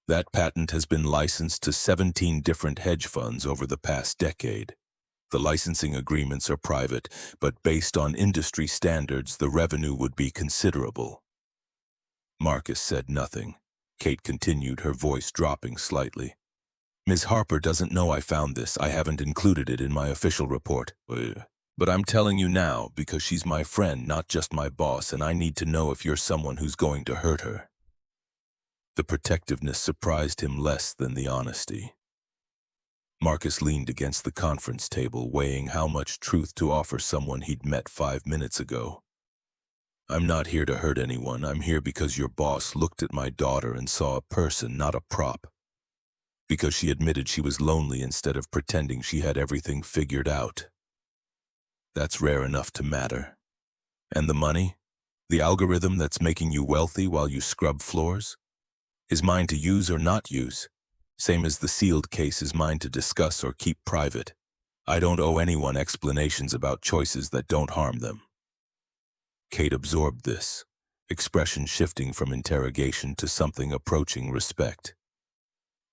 That patent has been licensed to 17 different hedge funds over the past decade. The licensing agreements are private, but based on industry standards, the revenue would be considerable. Marcus said nothing. Kate continued, her voice dropping slightly. Ms. Harper doesn't know I found this. I haven't included it in my official report. But I'm telling you now because she's my friend, not just my boss, and I need to know if you're someone who's going to hurt her. The protectiveness surprised him less than the honesty. Marcus leaned against the conference table, weighing how much truth to offer someone he'd met 5 minutes ago. I'm not here to hurt anyone. I'm here because your boss looked at my daughter and saw a person, not a prop. Because she admitted she was lonely instead of pretending she had everything figured out. That's rare enough to matter. And the money? The algorithm that's making you wealthy while you scrub floors? Is mine to use or not use? Same as the sealed case is mine to discuss or keep private. I don't owe anyone explanations about choices that don't harm them. Kate absorbed this, expression shifting from interrogation to something approaching respect.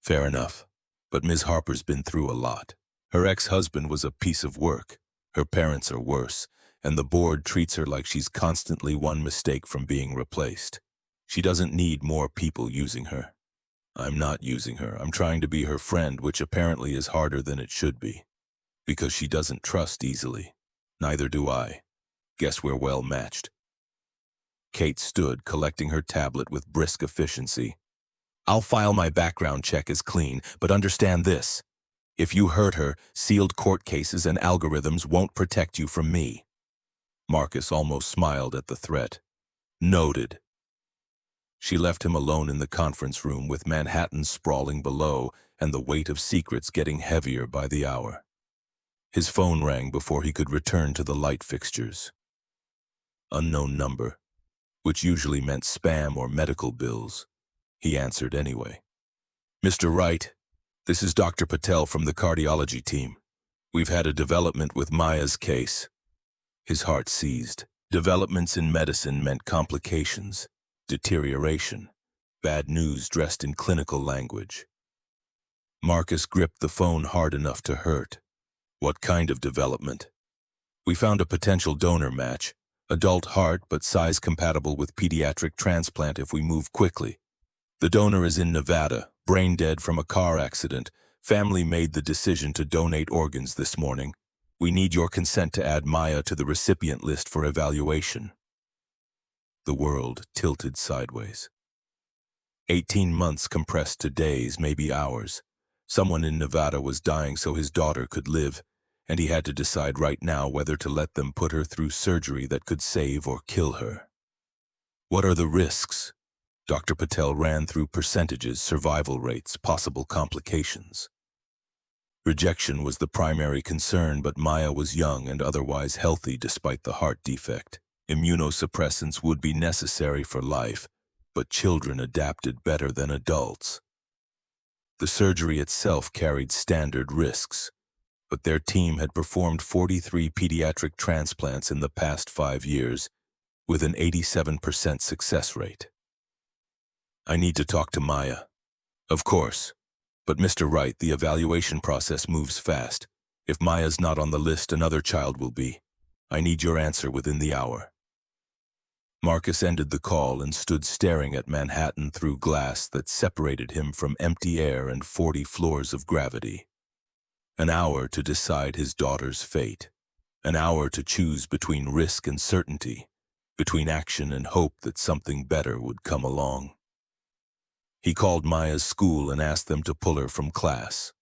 Fair enough, but Ms. Harper's been through a lot. Her ex-husband was a piece of work. Her parents are worse, and the board treats her like she's constantly one mistake from being replaced. She doesn't need more people using her. I'm not using her. I'm trying to be her friend, which apparently is harder than it should be. Because she doesn't trust easily. Neither do I. Guess we're well matched. Kate stood, collecting her tablet with brisk efficiency. I'll file my background check as clean, but understand this. If you hurt her, sealed court cases and algorithms won't protect you from me. Marcus almost smiled at the threat. Noted. She left him alone in the conference room with Manhattan sprawling below and the weight of secrets getting heavier by the hour. His phone rang before he could return to the light fixtures. Unknown number, which usually meant spam or medical bills. He answered anyway. Mr. Wright, this is Dr. Patel from the cardiology team. We've had a development with Maya's case. His heart seized. Developments in medicine meant complications, deterioration, bad news dressed in clinical language. Marcus gripped the phone hard enough to hurt. What kind of development? We found a potential donor match, adult heart but size compatible with pediatric transplant if we move quickly. The donor is in Nevada, brain dead from a car accident. Family made the decision to donate organs this morning. We need your consent to add Maya to the recipient list for evaluation. The world tilted sideways. 18 months compressed to days, maybe hours. Someone in Nevada was dying so his daughter could live, and he had to decide right now whether to let them put her through surgery that could save or kill her. What are the risks? Dr. Patel ran through percentages, survival rates, possible complications. Rejection was the primary concern, but Maya was young and otherwise healthy despite the heart defect. Immunosuppressants would be necessary for life, but children adapted better than adults. The surgery itself carried standard risks, but their team had performed 43 pediatric transplants in the past 5 years, with an 87% success rate. I need to talk to Maya. Of course. But Mr. Wright, the evaluation process moves fast. If Maya's not on the list, another child will be. I need your answer within the hour. Marcus ended the call and stood staring at Manhattan through glass that separated him from empty air and 40 floors of gravity. An hour to decide his daughter's fate. An hour to choose between risk and certainty, between action and hope that something better would come along. He called Maya's school and asked them to pull her from class.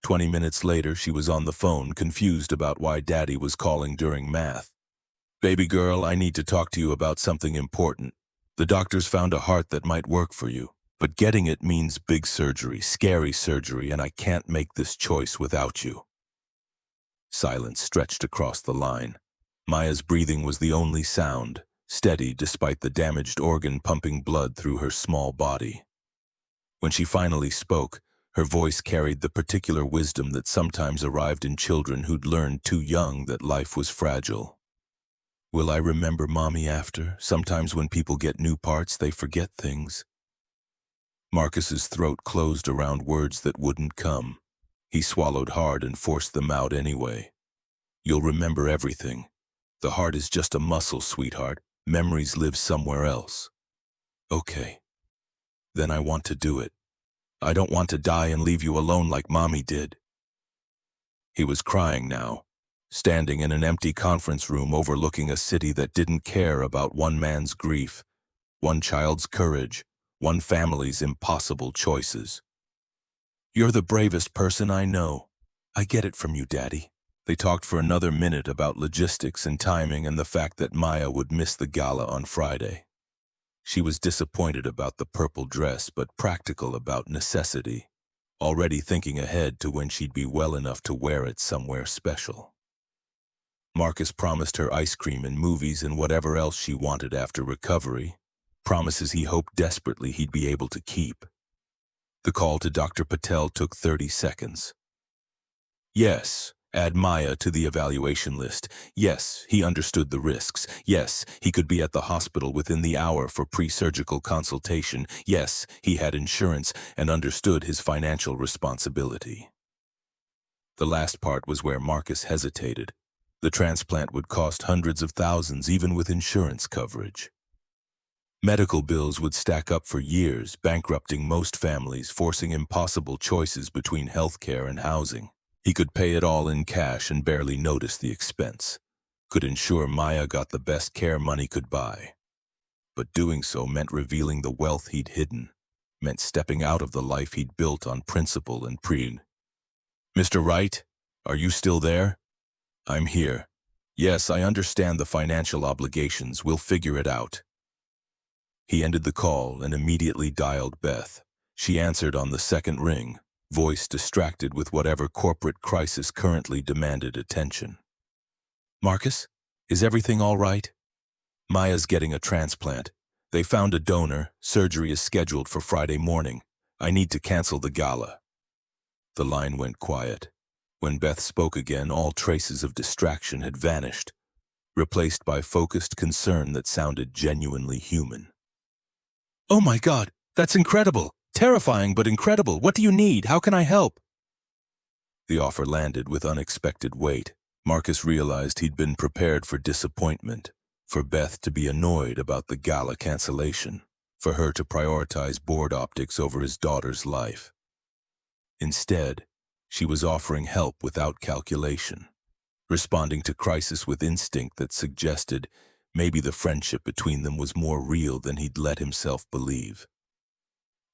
20 minutes later, she was on the phone, confused about why Daddy was calling during math. Baby girl, I need to talk to you about something important. The doctors found a heart that might work for you, but getting it means big surgery, scary surgery, and I can't make this choice without you. Silence stretched across the line. Maya's breathing was the only sound, steady despite the damaged organ pumping blood through her small body. When she finally spoke, her voice carried the particular wisdom that sometimes arrived in children who'd learned too young that life was fragile. Will I remember Mommy after? Sometimes when people get new parts, they forget things. Marcus's throat closed around words that wouldn't come. He swallowed hard and forced them out anyway. You'll remember everything. The heart is just a muscle, sweetheart. Memories live somewhere else. Okay. Then I want to do it. I don't want to die and leave you alone like Mommy did." He was crying now, standing in an empty conference room overlooking a city that didn't care about one man's grief, one child's courage, one family's impossible choices. "You're the bravest person I know. I get it from you, Daddy." They talked for another minute about logistics and timing and the fact that Maya would miss the gala on Friday. She was disappointed about the purple dress, but practical about necessity, already thinking ahead to when she'd be well enough to wear it somewhere special. Marcus promised her ice cream and movies and whatever else she wanted after recovery, promises he hoped desperately he'd be able to keep. The call to Dr. Patel took 30 seconds. Yes, add Maya to the evaluation list. Yes, he understood the risks. Yes, he could be at the hospital within the hour for pre-surgical consultation. Yes, he had insurance and understood his financial responsibility. The last part was where Marcus hesitated. The transplant would cost hundreds of thousands even with insurance coverage. Medical bills would stack up for years, bankrupting most families, forcing impossible choices between healthcare and housing. He could pay it all in cash and barely notice the expense. Could ensure Maya got the best care money could buy. But doing so meant revealing the wealth he'd hidden, meant stepping out of the life he'd built on principle and pride. "Mr. Wright, are you still there?" "I'm here. Yes, I understand the financial obligations. We'll figure it out." He ended the call and immediately dialed Beth. She answered on the second ring, voice distracted with whatever corporate crisis currently demanded attention. "Marcus, is everything all right?" "Maya's getting a transplant. They found a donor. Surgery is scheduled for Friday morning. I need to cancel the gala." The line went quiet. When Beth spoke again, all traces of distraction had vanished, replaced by focused concern that sounded genuinely human. "Oh my God, that's incredible! Terrifying but incredible. What do you need? How can I help?" The offer landed with unexpected weight. Marcus realized he'd been prepared for disappointment, for Beth to be annoyed about the gala cancellation, for her to prioritize board optics over his daughter's life. Instead, she was offering help without calculation, responding to crisis with instinct that suggested maybe the friendship between them was more real than he'd let himself believe.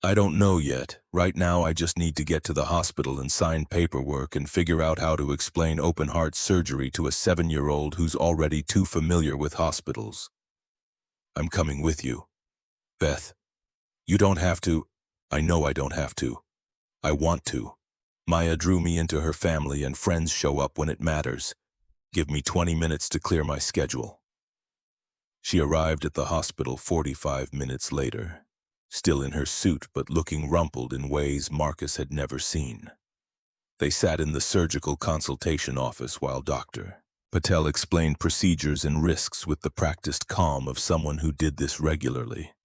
"I don't know yet. Right now I just need to get to the hospital and sign paperwork and figure out how to explain open-heart surgery to a 7-year-old who's already too familiar with hospitals." "I'm coming with you." "Beth, you don't have to." "I know I don't have to. I want to. Maya drew me into her family and friends show up when it matters. Give me 20 minutes to clear my schedule." She arrived at the hospital 45 minutes later, still in her suit but looking rumpled in ways Marcus had never seen. They sat in the surgical consultation office while Dr. Patel explained procedures and risks with the practiced calm of someone who did this regularly.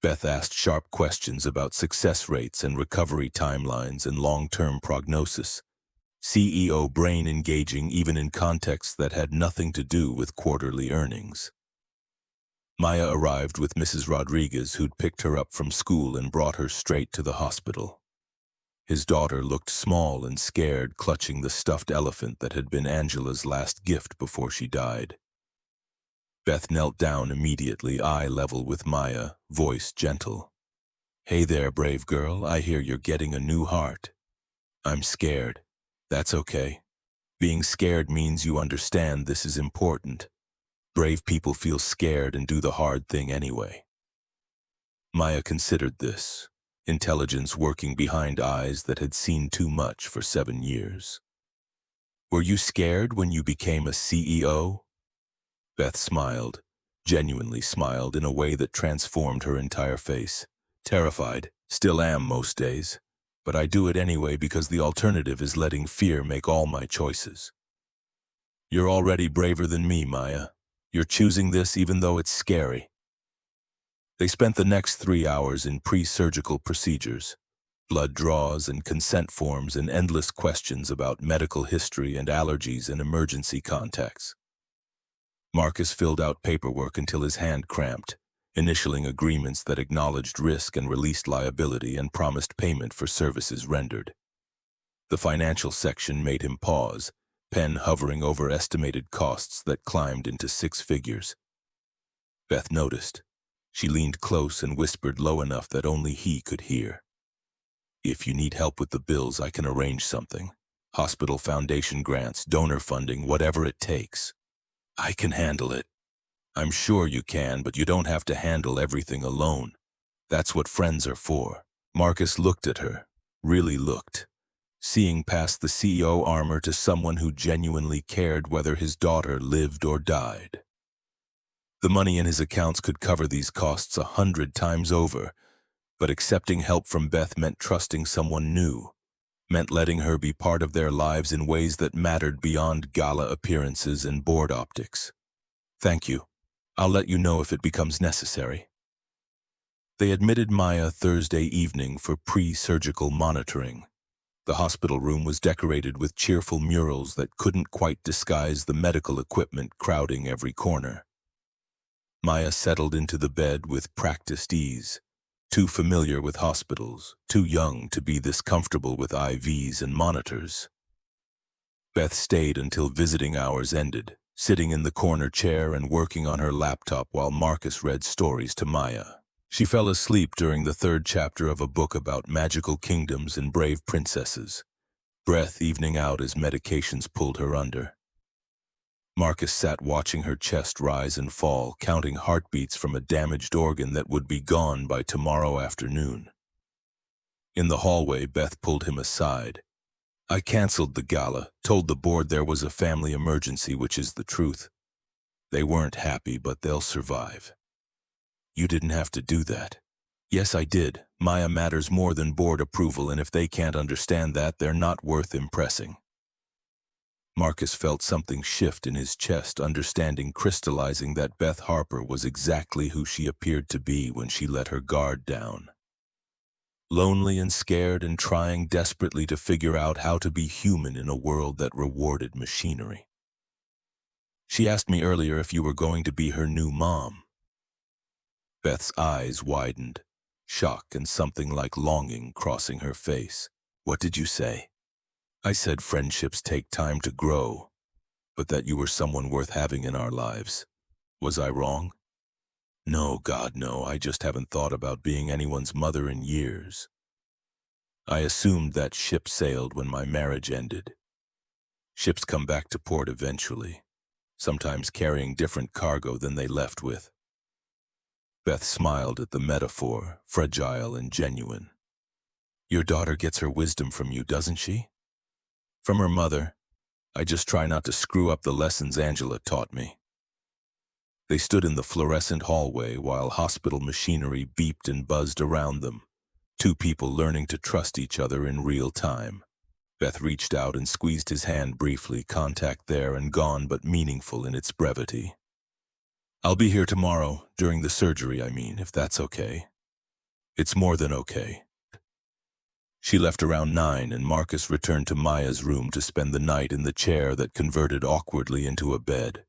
Beth asked sharp questions about success rates and recovery timelines and long-term prognosis, CEO brain engaging even in contexts that had nothing to do with quarterly earnings. Maya arrived with Mrs. Rodriguez, who'd picked her up from school and brought her straight to the hospital. His daughter looked small and scared, clutching the stuffed elephant that had been Angela's last gift before she died. Beth knelt down immediately, eye level with Maya, voice gentle. "Hey there, brave girl, I hear you're getting a new heart." "I'm scared." "That's okay. Being scared means you understand this is important. Brave people feel scared and do the hard thing anyway." Maya considered this, intelligence working behind eyes that had seen too much for 7 years. "Were you scared when you became a CEO?" Beth smiled, genuinely smiled in a way that transformed her entire face. "Terrified. Still am most days. But I do it anyway because the alternative is letting fear make all my choices." "You're already braver than me, Maya. You're choosing this even though it's scary." They spent the next 3 hours in pre-surgical procedures, blood draws and consent forms and endless questions about medical history and allergies and emergency contacts. Marcus filled out paperwork until his hand cramped, initialing agreements that acknowledged risk and released liability and promised payment for services rendered. The financial section made him pause, pen hovering over estimated costs that climbed into six figures. Beth noticed. She leaned close and whispered low enough that only he could hear. "If you need help with the bills, I can arrange something. Hospital foundation grants, donor funding, whatever it takes. I can handle it." "I'm sure you can, but you don't have to handle everything alone. That's what friends are for." Marcus looked at her, really looked, seeing past the CEO armor to someone who genuinely cared whether his daughter lived or died. The money in his accounts could cover these costs 100 times over, but accepting help from Beth meant trusting someone new, meant letting her be part of their lives in ways that mattered beyond gala appearances and board optics. "Thank you. I'll let you know if it becomes necessary." They admitted Maya Thursday evening for pre-surgical monitoring. The hospital room was decorated with cheerful murals that couldn't quite disguise the medical equipment crowding every corner. Maya settled into the bed with practiced ease, too familiar with hospitals, too young to be this comfortable with IVs and monitors. Beth stayed until visiting hours ended, sitting in the corner chair and working on her laptop while Marcus read stories to Maya. She fell asleep during the third chapter of a book about magical kingdoms and brave princesses, breath evening out as medications pulled her under. Marcus sat watching her chest rise and fall, counting heartbeats from a damaged organ that would be gone by tomorrow afternoon. In the hallway, Beth pulled him aside. "I canceled the gala, told the board there was a family emergency, which is the truth. They weren't happy, but they'll survive." "You didn't have to do that." "Yes, I did. Maya matters more than board approval, and if they can't understand that, they're not worth impressing." Marcus felt something shift in his chest, understanding crystallizing that Beth Harper was exactly who she appeared to be when she let her guard down. Lonely and scared and trying desperately to figure out how to be human in a world that rewarded machinery. "She asked me earlier if you were going to be her new mom." Beth's eyes widened, shock and something like longing crossing her face. "What did you say?" "I said friendships take time to grow, but that you were someone worth having in our lives. Was I wrong?" "No, God, no. I just haven't thought about being anyone's mother in years. I assumed that ship sailed when my marriage ended. Ships come back to port eventually, sometimes carrying different cargo than they left with." Beth smiled at the metaphor, fragile and genuine. "Your daughter gets her wisdom from you, doesn't she?" "From her mother. I just try not to screw up the lessons Angela taught me." They stood in the fluorescent hallway while hospital machinery beeped and buzzed around them, two people learning to trust each other in real time. Beth reached out and squeezed his hand briefly, contact there and gone but meaningful in its brevity. "I'll be here tomorrow, during the surgery, I mean, if that's okay." "It's more than okay." She left around 9 and Marcus returned to Maya's room to spend the night in the chair that converted awkwardly into a bed.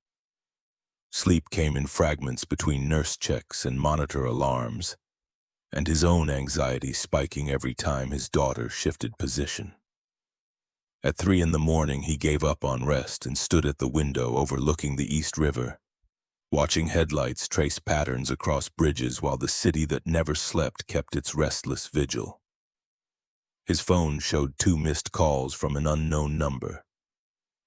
Sleep came in fragments between nurse checks and monitor alarms, and his own anxiety spiking every time his daughter shifted position. At 3 in the morning, he gave up on rest and stood at the window overlooking the East River, watching headlights trace patterns across bridges while the city that never slept kept its restless vigil. His phone showed 2 missed calls from an unknown number.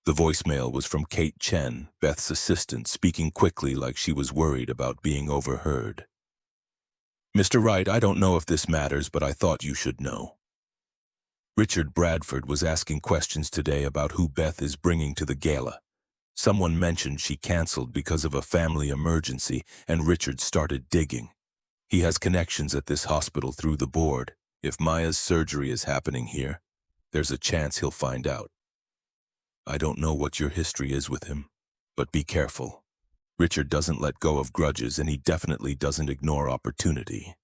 The voicemail was from Kate Chen, Beth's assistant, speaking quickly like she was worried about being overheard. "Mr. Wright, I don't know if this matters, but I thought you should know. Richard Bradford was asking questions today about who Beth is bringing to the gala. Someone mentioned she canceled because of a family emergency, and Richard started digging. He has connections at this hospital through the board. If Maya's surgery is happening here, there's a chance he'll find out. I don't know what your history is with him, but be careful. Richard doesn't let go of grudges, and he definitely doesn't ignore opportunity."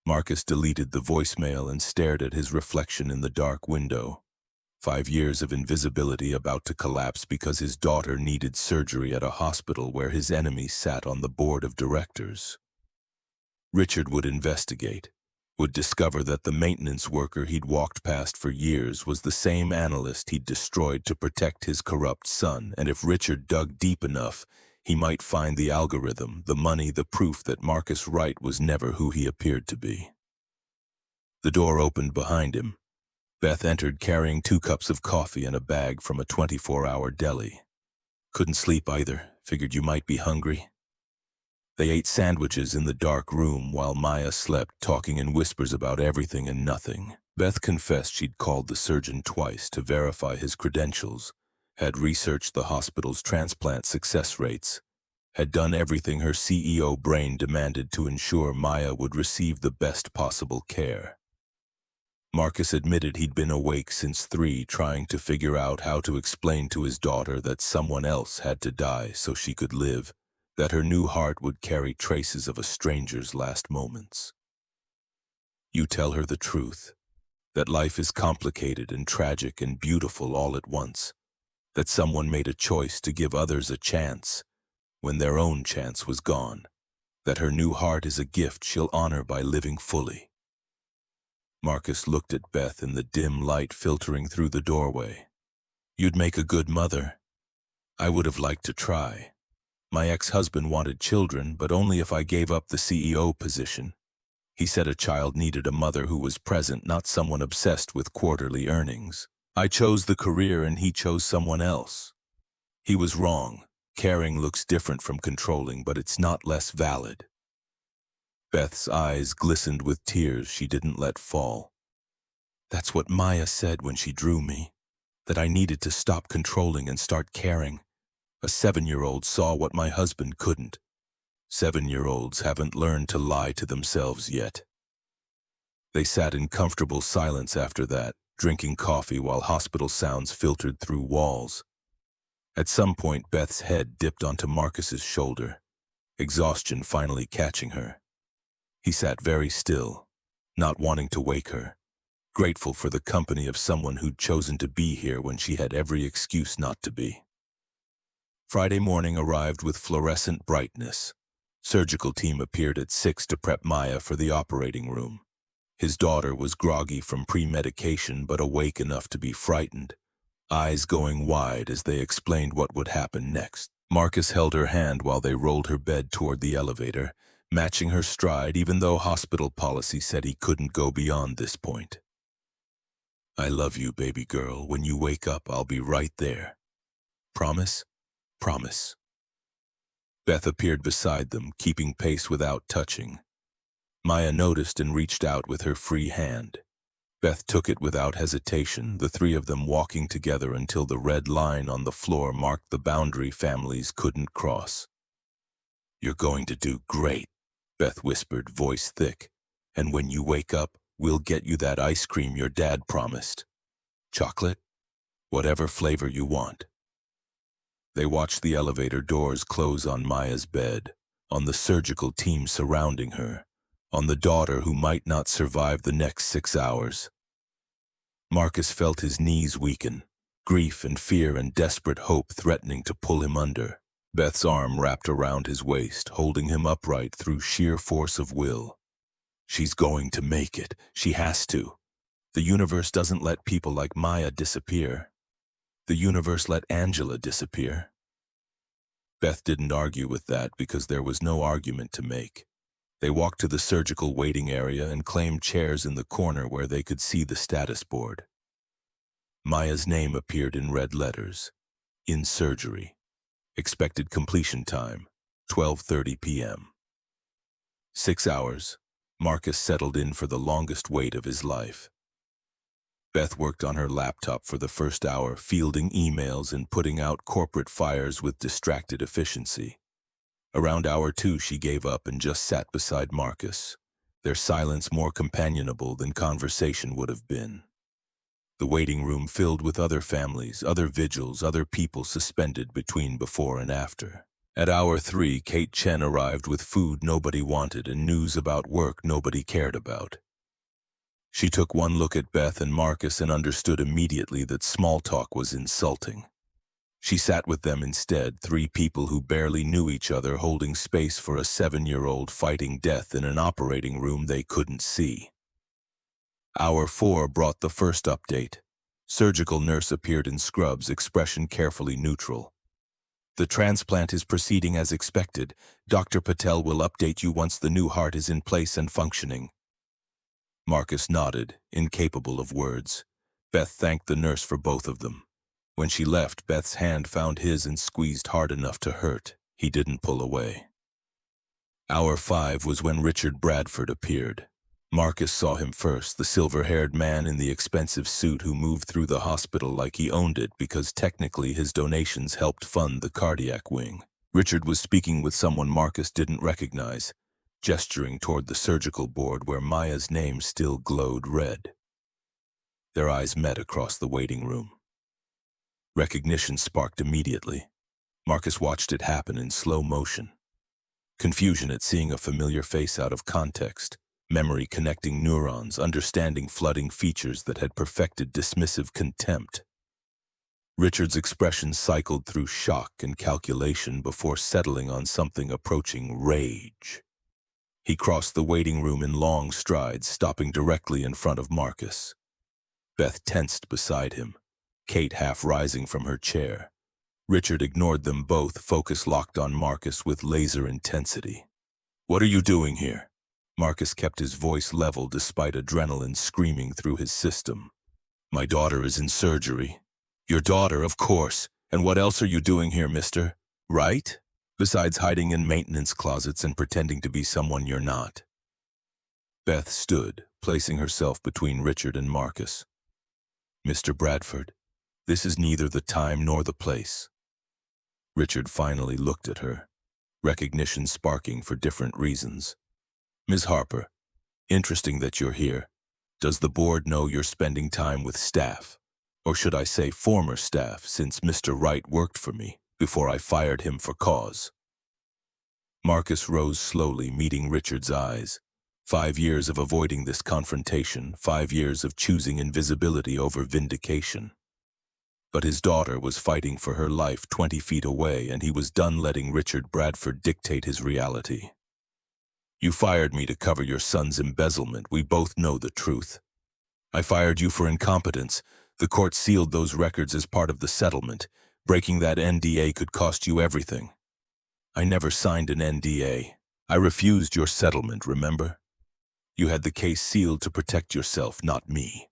Marcus deleted the voicemail and stared at his reflection in the dark window. 5 years of invisibility about to collapse because his daughter needed surgery at a hospital where his enemy sat on the board of directors. Richard would investigate, would discover that the maintenance worker he'd walked past for years was the same analyst he'd destroyed to protect his corrupt son, and if Richard dug deep enough, he might find the algorithm, the money, the proof that Marcus Wright was never who he appeared to be. The door opened behind him. Beth entered carrying 2 cups of coffee and a bag from a 24-hour deli. Couldn't sleep either, figured you might be hungry. They ate sandwiches in the dark room while Maya slept, talking in whispers about everything and nothing. Beth confessed she'd called the surgeon twice to verify his credentials, had researched the hospital's transplant success rates, had done everything her CEO brain demanded to ensure Maya would receive the best possible care. Marcus admitted he'd been awake since 3, trying to figure out how to explain to his daughter that someone else had to die so she could live, that her new heart would carry traces of a stranger's last moments. You tell her the truth, that life is complicated and tragic and beautiful all at once, that someone made a choice to give others a chance when their own chance was gone, that her new heart is a gift she'll honor by living fully. Marcus looked at Beth in the dim light filtering through the doorway. You'd make a good mother. I would have liked to try. My ex-husband wanted children, but only if I gave up the CEO position. He said a child needed a mother who was present, not someone obsessed with quarterly earnings. I chose the career and he chose someone else. He was wrong. Caring looks different from controlling, but it's not less valid. Beth's eyes glistened with tears she didn't let fall. That's what Maya said when she drew me, that I needed to stop controlling and start caring. A 7-year-old saw what my husband couldn't. 7-year-olds haven't learned to lie to themselves yet. They sat in comfortable silence after that, drinking coffee while hospital sounds filtered through walls. At some point, Beth's head dipped onto Marcus's shoulder, exhaustion finally catching her. He sat very still, not wanting to wake her, grateful for the company of someone who'd chosen to be here when she had every excuse not to be. Friday morning arrived with fluorescent brightness. Surgical team appeared at 6 to prep Maya for the operating room. His daughter was groggy from pre-medication but awake enough to be frightened, eyes going wide as they explained what would happen next. Marcus held her hand while they rolled her bed toward the elevator, matching her stride even though hospital policy said he couldn't go beyond this point. I love you, baby girl. When you wake up, I'll be right there. Promise? Promise. Beth appeared beside them, keeping pace without touching. Maya noticed and reached out with her free hand. Beth took it without hesitation, the 3 of them walking together until the red line on the floor marked the boundary families couldn't cross. You're going to do great, Beth whispered, voice thick. And when you wake up, we'll get you that ice cream your dad promised. Chocolate? Whatever flavor you want. They watched the elevator doors close on Maya's bed, on the surgical team surrounding her, on the daughter who might not survive the next 6 hours. Marcus felt his knees weaken, grief and fear and desperate hope threatening to pull him under. Beth's arm wrapped around his waist, holding him upright through sheer force of will. She's going to make it. She has to. The universe doesn't let people like Maya disappear. The universe let Angela disappear. Beth didn't argue with that because there was no argument to make. They walked to the surgical waiting area and claimed chairs in the corner where they could see the status board. Maya's name appeared in red letters. In surgery. Expected completion time, 12:30 p.m. 6 hours. Marcus settled in for the longest wait of his life. Beth worked on her laptop for the first hour, fielding emails and putting out corporate fires with distracted efficiency. Around hour 2, she gave up and just sat beside Marcus, their silence more companionable than conversation would have been. The waiting room filled with other families, other vigils, other people suspended between before and after. At hour 3, Kate Chen arrived with food nobody wanted and news about work nobody cared about. She took one look at Beth and Marcus and understood immediately that small talk was insulting. She sat with them instead, three people who barely knew each other holding space for a 7-year-old fighting death in an operating room they couldn't see. Hour 4 brought the first update. Surgical nurse appeared in scrubs, expression carefully neutral. The transplant is proceeding as expected. Dr. Patel will update you once the new heart is in place and functioning. Marcus nodded, incapable of words. Beth thanked the nurse for both of them. When she left, Beth's hand found his and squeezed hard enough to hurt. He didn't pull away. Hour 5 was when Richard Bradford appeared. Marcus saw him first, the silver-haired man in the expensive suit who moved through the hospital like he owned it because technically his donations helped fund the cardiac wing. Richard was speaking with someone Marcus didn't recognize, gesturing toward the surgical board where Maya's name still glowed red. Their eyes met across the waiting room. Recognition sparked immediately. Marcus watched it happen in slow motion. Confusion at seeing a familiar face out of context. Memory connecting neurons, understanding flooding features that had perfected dismissive contempt. Richard's expression cycled through shock and calculation before settling on something approaching rage. He crossed the waiting room in long strides, stopping directly in front of Marcus. Beth tensed beside him, Kate half rising from her chair. Richard ignored them both, focus locked on Marcus with laser intensity. "What are you doing here?" Marcus kept his voice level despite adrenaline screaming through his system. "My daughter is in surgery." "Your daughter, of course. And what else are you doing here, mister? Right? Besides hiding in maintenance closets and pretending to be someone you're not." Beth stood, placing herself between Richard and Marcus. "Mr. Bradford, this is neither the time nor the place." Richard finally looked at her, recognition sparking for different reasons. "Ms. Harper, interesting that you're here. Does the board know you're spending time with staff? Or should I say former staff, since Mr. Wright worked for me before I fired him for cause?" Marcus rose slowly, meeting Richard's eyes. 5 years of avoiding this confrontation, 5 years of choosing invisibility over vindication. But his daughter was fighting for her life 20 feet away, and he was done letting Richard Bradford dictate his reality. "You fired me to cover your son's embezzlement. We both know the truth. I fired you for incompetence. The court sealed those records as part of the settlement. Breaking that NDA could cost you everything. I never signed an NDA. I refused your settlement, remember? You had the case sealed to protect yourself, not me."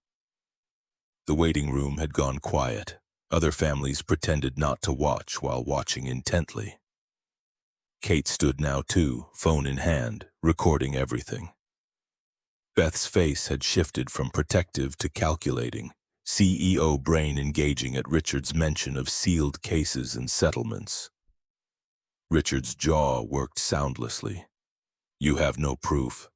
The waiting room had gone quiet. Other families pretended not to watch while watching intently. Kate stood now too, phone in hand, recording everything. Beth's face had shifted from protective to calculating, CEO brain engaging at Richard's mention of sealed cases and settlements. Richard's jaw worked soundlessly. "You have no proof."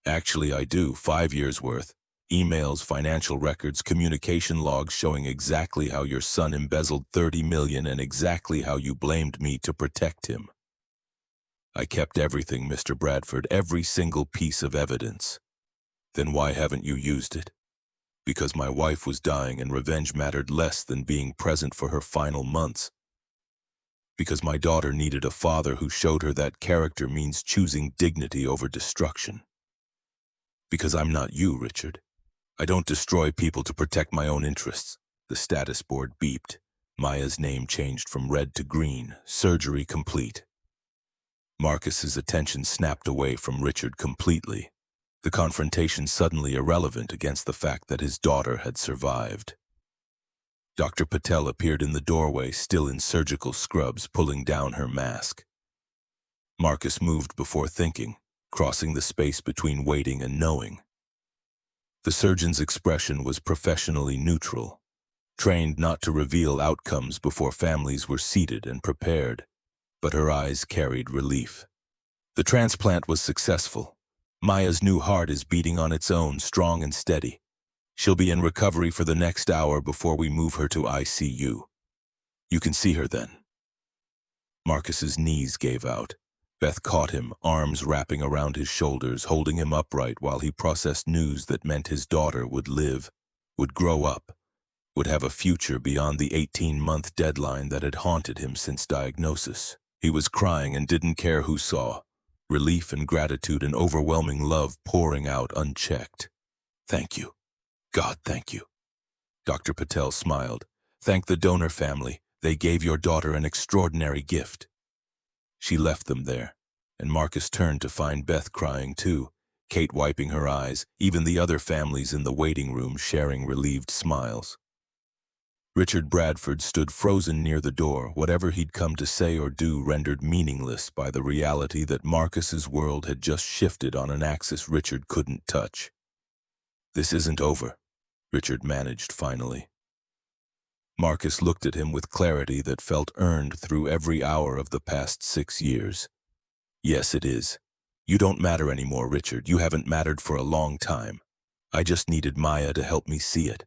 "Actually, I do, 5 years' worth. Emails, financial records, communication logs showing exactly how your son embezzled $30 million and exactly how you blamed me to protect him. I kept everything, Mr. Bradford, every single piece of evidence." "Then why haven't you used it?" "Because my wife was dying and revenge mattered less than being present for her final months. Because my daughter needed a father who showed her that character means choosing dignity over destruction. Because I'm not you, Richard. I don't destroy people to protect my own interests." The status board beeped. Maya's name changed from red to green. Surgery complete. Marcus's attention snapped away from Richard completely. The confrontation suddenly irrelevant against the fact that his daughter had survived. Dr. Patel appeared in the doorway, still in surgical scrubs, pulling down her mask. Marcus moved before thinking, crossing the space between waiting and knowing. The surgeon's expression was professionally neutral, trained not to reveal outcomes before families were seated and prepared, but her eyes carried relief. "The transplant was successful. Maya's new heart is beating on its own, strong and steady. She'll be in recovery for the next hour before we move her to ICU. You can see her then." Marcus's knees gave out. Beth caught him, arms wrapping around his shoulders, holding him upright while he processed news that meant his daughter would live, would grow up, would have a future beyond the 18-month deadline that had haunted him since diagnosis. He was crying and didn't care who saw, relief and gratitude and overwhelming love pouring out unchecked. "Thank you. God, thank you." Dr. Patel smiled. "Thank the donor family. They gave your daughter an extraordinary gift." She left them there, and Marcus turned to find Beth crying too, Kate wiping her eyes, even the other families in the waiting room sharing relieved smiles. Richard Bradford stood frozen near the door, whatever he'd come to say or do rendered meaningless by the reality that Marcus's world had just shifted on an axis Richard couldn't touch. "This isn't over," Richard managed finally. Marcus looked at him with clarity that felt earned through every hour of the past 6 years. "Yes, it is. You don't matter anymore, Richard. You haven't mattered for a long time. I just needed Maya to help me see it."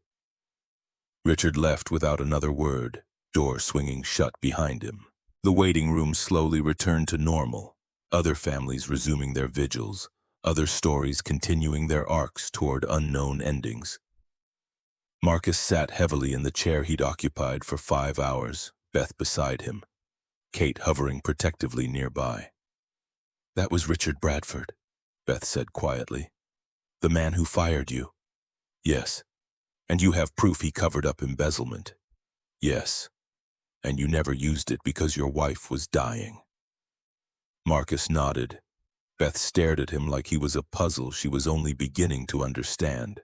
Richard left without another word, door swinging shut behind him. The waiting room slowly returned to normal, other families resuming their vigils, other stories continuing their arcs toward unknown endings. Marcus sat heavily in the chair he'd occupied for 5 hours, Beth beside him, Kate hovering protectively nearby. "That was Richard Bradford," Beth said quietly. "The man who fired you." "Yes. And you have proof he covered up embezzlement." "Yes. And you never used it because your wife was dying." Marcus nodded. Beth stared at him like he was a puzzle she was only beginning to understand,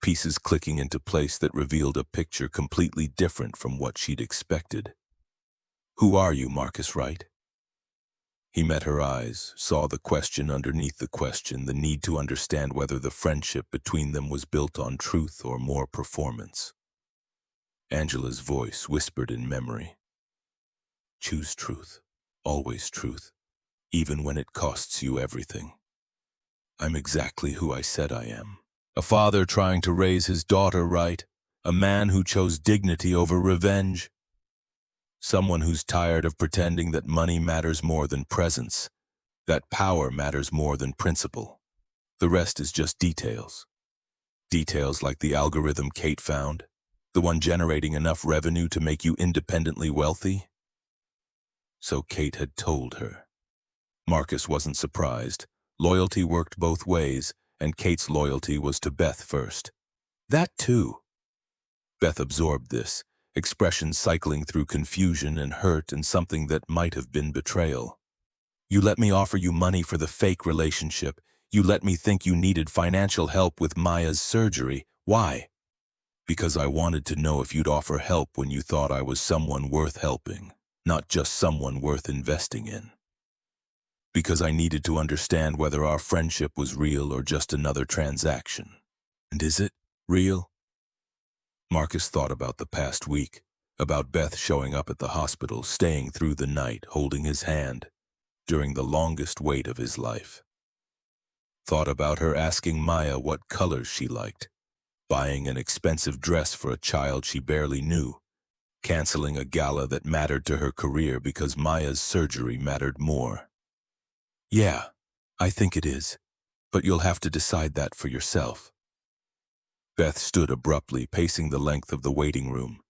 pieces clicking into place that revealed a picture completely different from what she'd expected. "Who are you, Marcus Wright?" He met her eyes, saw the question underneath the question, the need to understand whether the friendship between them was built on truth or more performance. Angela's voice whispered in memory. "Choose truth, always truth, even when it costs you everything." "I'm exactly who I said I am. A father trying to raise his daughter right, a man who chose dignity over revenge. Someone who's tired of pretending that money matters more than presence, that power matters more than principle. The rest is just details. Details like the algorithm Kate found, the one generating enough revenue to make you independently wealthy." So Kate had told her. Marcus wasn't surprised. Loyalty worked both ways, and Kate's loyalty was to Beth first. That too. Beth absorbed this, expressions cycling through confusion and hurt and something that might have been betrayal. "You let me offer you money for the fake relationship. You let me think you needed financial help with Maya's surgery. Why?" "Because I wanted to know if you'd offer help when you thought I was someone worth helping, not just someone worth investing in. Because I needed to understand whether our friendship was real or just another transaction." "And is it real?" Marcus thought about the past week, about Beth showing up at the hospital, staying through the night, holding his hand, during the longest wait of his life. Thought about her asking Maya what colors she liked, buying an expensive dress for a child she barely knew, canceling a gala that mattered to her career because Maya's surgery mattered more. "Yeah, I think it is, but you'll have to decide that for yourself." Beth stood abruptly, pacing the length of the waiting room.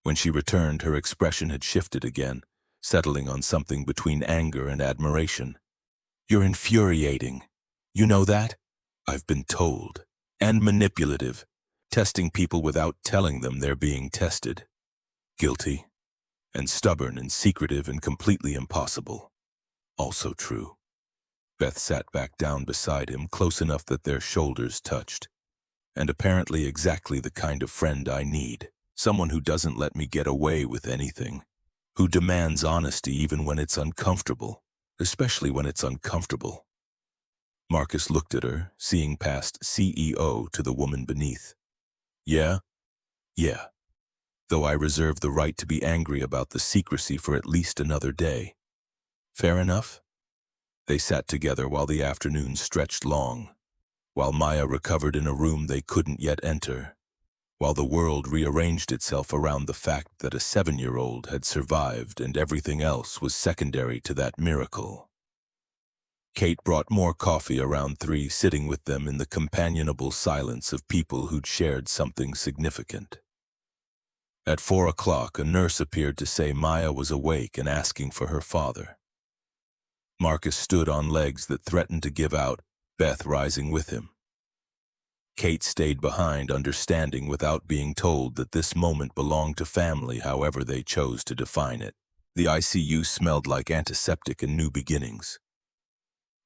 When she returned, her expression had shifted again, settling on something between anger and admiration. "You're infuriating. You know that?" "I've been told. And manipulative, testing people without telling them they're being tested. Guilty. And stubborn and secretive and completely impossible. Also true." Beth sat back down beside him, close enough that their shoulders touched. "And apparently exactly the kind of friend I need. Someone who doesn't let me get away with anything. Who demands honesty even when it's uncomfortable, especially when it's uncomfortable." Marcus looked at her, seeing past CEO to the woman beneath. "Yeah? Yeah. Though I reserve the right to be angry about the secrecy for at least another day. Fair enough?" They sat together while the afternoon stretched long, while Maya recovered in a room they couldn't yet enter, while the world rearranged itself around the fact that a 7-year-old had survived and everything else was secondary to that miracle. Kate brought more coffee around 3, sitting with them in the companionable silence of people who'd shared something significant. At 4 o'clock, a nurse appeared to say Maya was awake and asking for her father. Marcus stood on legs that threatened to give out, Beth rising with him. Kate stayed behind, understanding without being told that this moment belonged to family, however they chose to define it. The ICU smelled like antiseptic and new beginnings.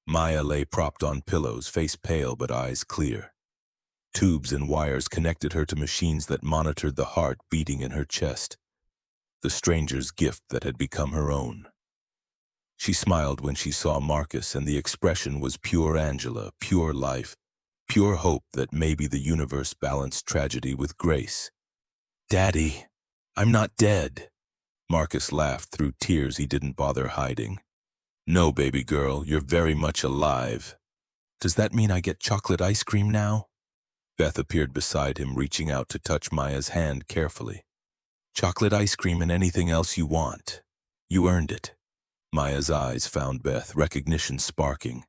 Maya lay propped on pillows, face pale but eyes clear. Tubes and wires connected her to machines that monitored the heart beating in her chest, the stranger's gift that had become her own. She smiled when she saw Marcus, and the expression was pure Angela, pure life, pure hope that maybe the universe balanced tragedy with grace. "Daddy, I'm not dead." Marcus laughed through tears he didn't bother hiding. "No, baby girl, you're very much alive. Does that mean I get chocolate ice cream now?" Beth appeared beside him, reaching out to touch Maya's hand carefully. "Chocolate ice cream and anything else you want. You earned it." Maya's eyes found Beth, recognition sparking.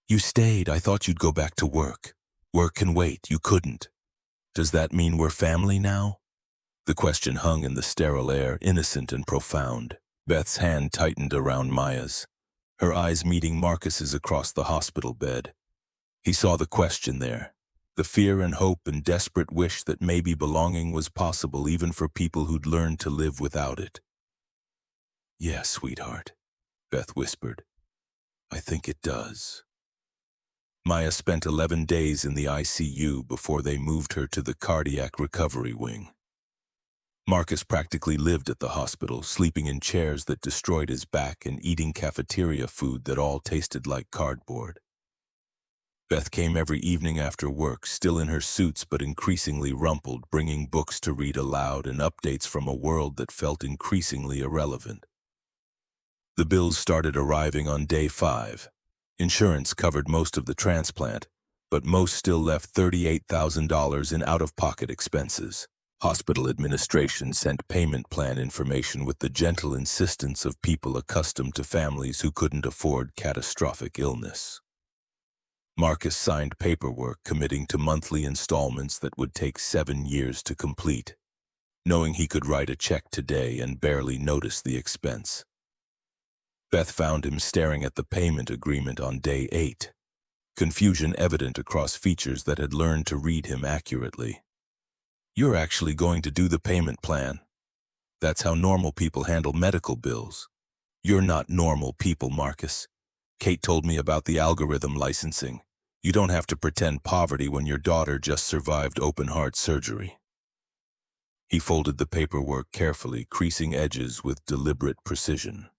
"You stayed. I thought you'd go back to work. Work can wait. You couldn't. Does that mean we're family now?" The question hung in the sterile air, innocent and profound. Beth's hand tightened around Maya's, her eyes meeting Marcus's across the hospital bed. He saw the question there, the fear and hope and desperate wish that maybe belonging was possible even for people who'd learned to live without it. "Yes, sweetheart," Beth whispered. "I think it does." Maya spent 11 days in the ICU before they moved her to the cardiac recovery wing. Marcus practically lived at the hospital, sleeping in chairs that destroyed his back and eating cafeteria food that all tasted like cardboard. Beth came every evening after work, still in her suits but increasingly rumpled, bringing books to read aloud and updates from a world that felt increasingly irrelevant. The bills started arriving on day 5. Insurance covered most of the transplant, but most still left $38,000 in out-of-pocket expenses. Hospital administration sent payment plan information with the gentle insistence of people accustomed to families who couldn't afford catastrophic illness. Marcus signed paperwork committing to monthly installments that would take 7 years to complete, knowing he could write a check today and barely notice the expense. Beth found him staring at the payment agreement on day 8, confusion evident across features that had learned to read him accurately. "You're actually going to do the payment plan. That's how normal people handle medical bills." "You're not normal people, Marcus. Kate told me about the algorithm licensing. You don't have to pretend poverty when your daughter just survived open-heart surgery." He folded the paperwork carefully, creasing edges with deliberate precision.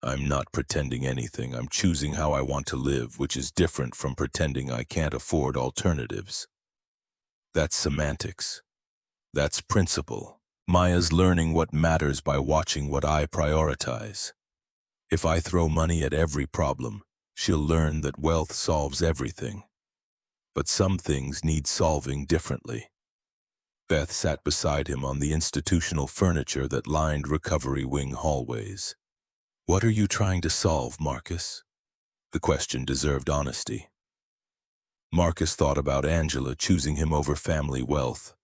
"I'm not pretending anything. I'm choosing how I want to live, which is different from pretending I can't afford alternatives." That's semantics. That's principle. Maya's learning what matters by watching what I prioritize. If I throw money at every problem, she'll learn that wealth solves everything. But some things need solving differently. Beth sat beside him on the institutional furniture that lined recovery wing hallways. "What are you trying to solve, Marcus?" The question deserved honesty. Marcus thought about Angela choosing him over family wealth,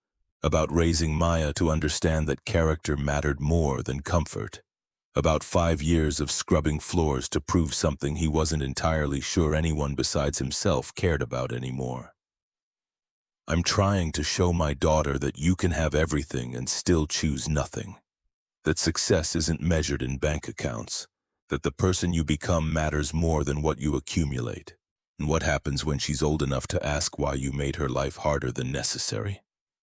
about raising Maya to understand that character mattered more than comfort, about 5 years of scrubbing floors to prove something he wasn't entirely sure anyone besides himself cared about anymore. "I'm trying to show my daughter that you can have everything and still choose nothing, that success isn't measured in bank accounts, that the person you become matters more than what you accumulate." And what happens when she's old enough to ask why you made her life harder than necessary?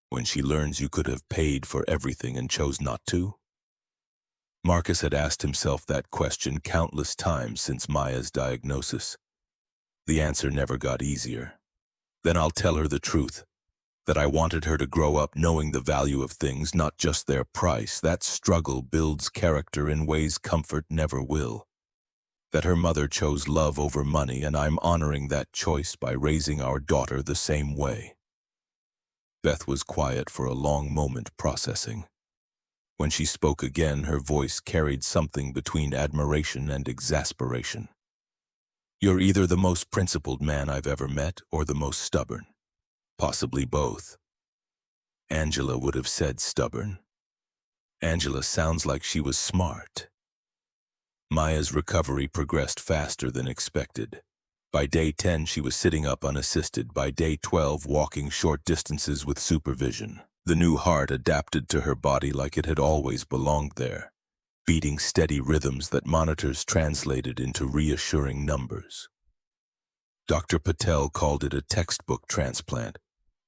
When she learns you could have paid for everything and chose not to? Marcus had asked himself that question countless times since Maya's diagnosis. The answer never got easier. "Then I'll tell her the truth, that I wanted her to grow up knowing the value of things, not just their price. That struggle builds character in ways comfort never will. That her mother chose love over money, and I'm honoring that choice by raising our daughter the same way." Beth was quiet for a long moment, processing. When she spoke again, her voice carried something between admiration and exasperation. "You're either the most principled man I've ever met or the most stubborn. Possibly both." Angela would have said stubborn. Angela sounds like she was smart. Maya's recovery progressed faster than expected. By day 10, she was sitting up unassisted. By day 12, walking short distances with supervision. The new heart adapted to her body like it had always belonged there, beating steady rhythms that monitors translated into reassuring numbers. Dr. Patel called it a textbook transplant,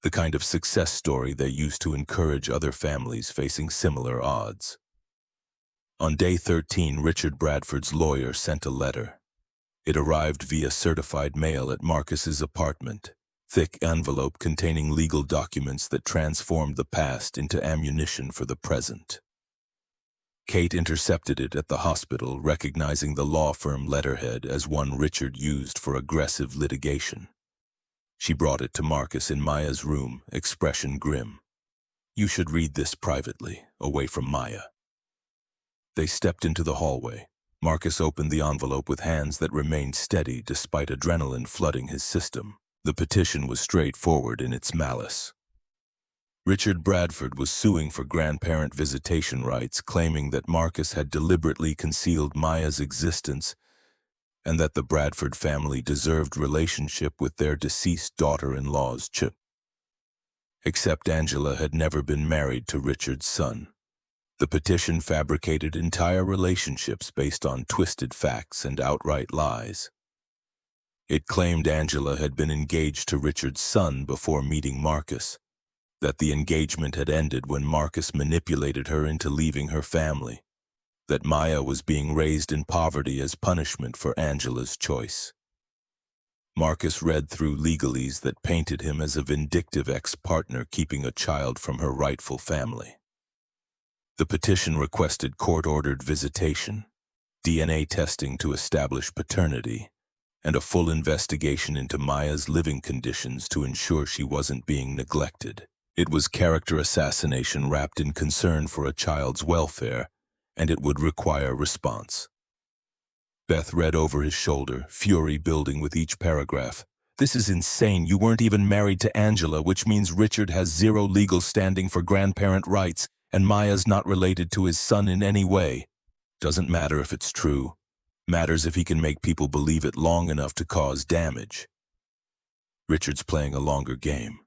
the kind of success story they used to encourage other families facing similar odds. On day 13, Richard Bradford's lawyer sent a letter. It arrived via certified mail at Marcus's apartment, thick envelope containing legal documents that transformed the past into ammunition for the present. Kate intercepted it at the hospital, recognizing the law firm letterhead as one Richard used for aggressive litigation. She brought it to Marcus in Maya's room, expression grim. "You should read this privately, away from Maya." They stepped into the hallway. Marcus opened the envelope with hands that remained steady despite adrenaline flooding his system. The petition was straightforward in its malice. Richard Bradford was suing for grandparent visitation rights, claiming that Marcus had deliberately concealed Maya's existence and that the Bradford family deserved relationship with their deceased daughter-in-law's chip. Except Angela had never been married to Richard's son. The petition fabricated entire relationships based on twisted facts and outright lies. It claimed Angela had been engaged to Richard's son before meeting Marcus, that the engagement had ended when Marcus manipulated her into leaving her family, that Maya was being raised in poverty as punishment for Angela's choice. Marcus read through legalese that painted him as a vindictive ex-partner keeping a child from her rightful family. The petition requested court-ordered visitation, DNA testing to establish paternity, and a full investigation into Maya's living conditions to ensure she wasn't being neglected. It was character assassination wrapped in concern for a child's welfare, and it would require response. Beth read over his shoulder, fury building with each paragraph. "This is insane. You weren't even married to Angela, which means Richard has zero legal standing for grandparent rights, and Maya's not related to his son in any way. Doesn't matter if it's true. Matters if he can make people believe it long enough to cause damage." Richard's playing a longer game.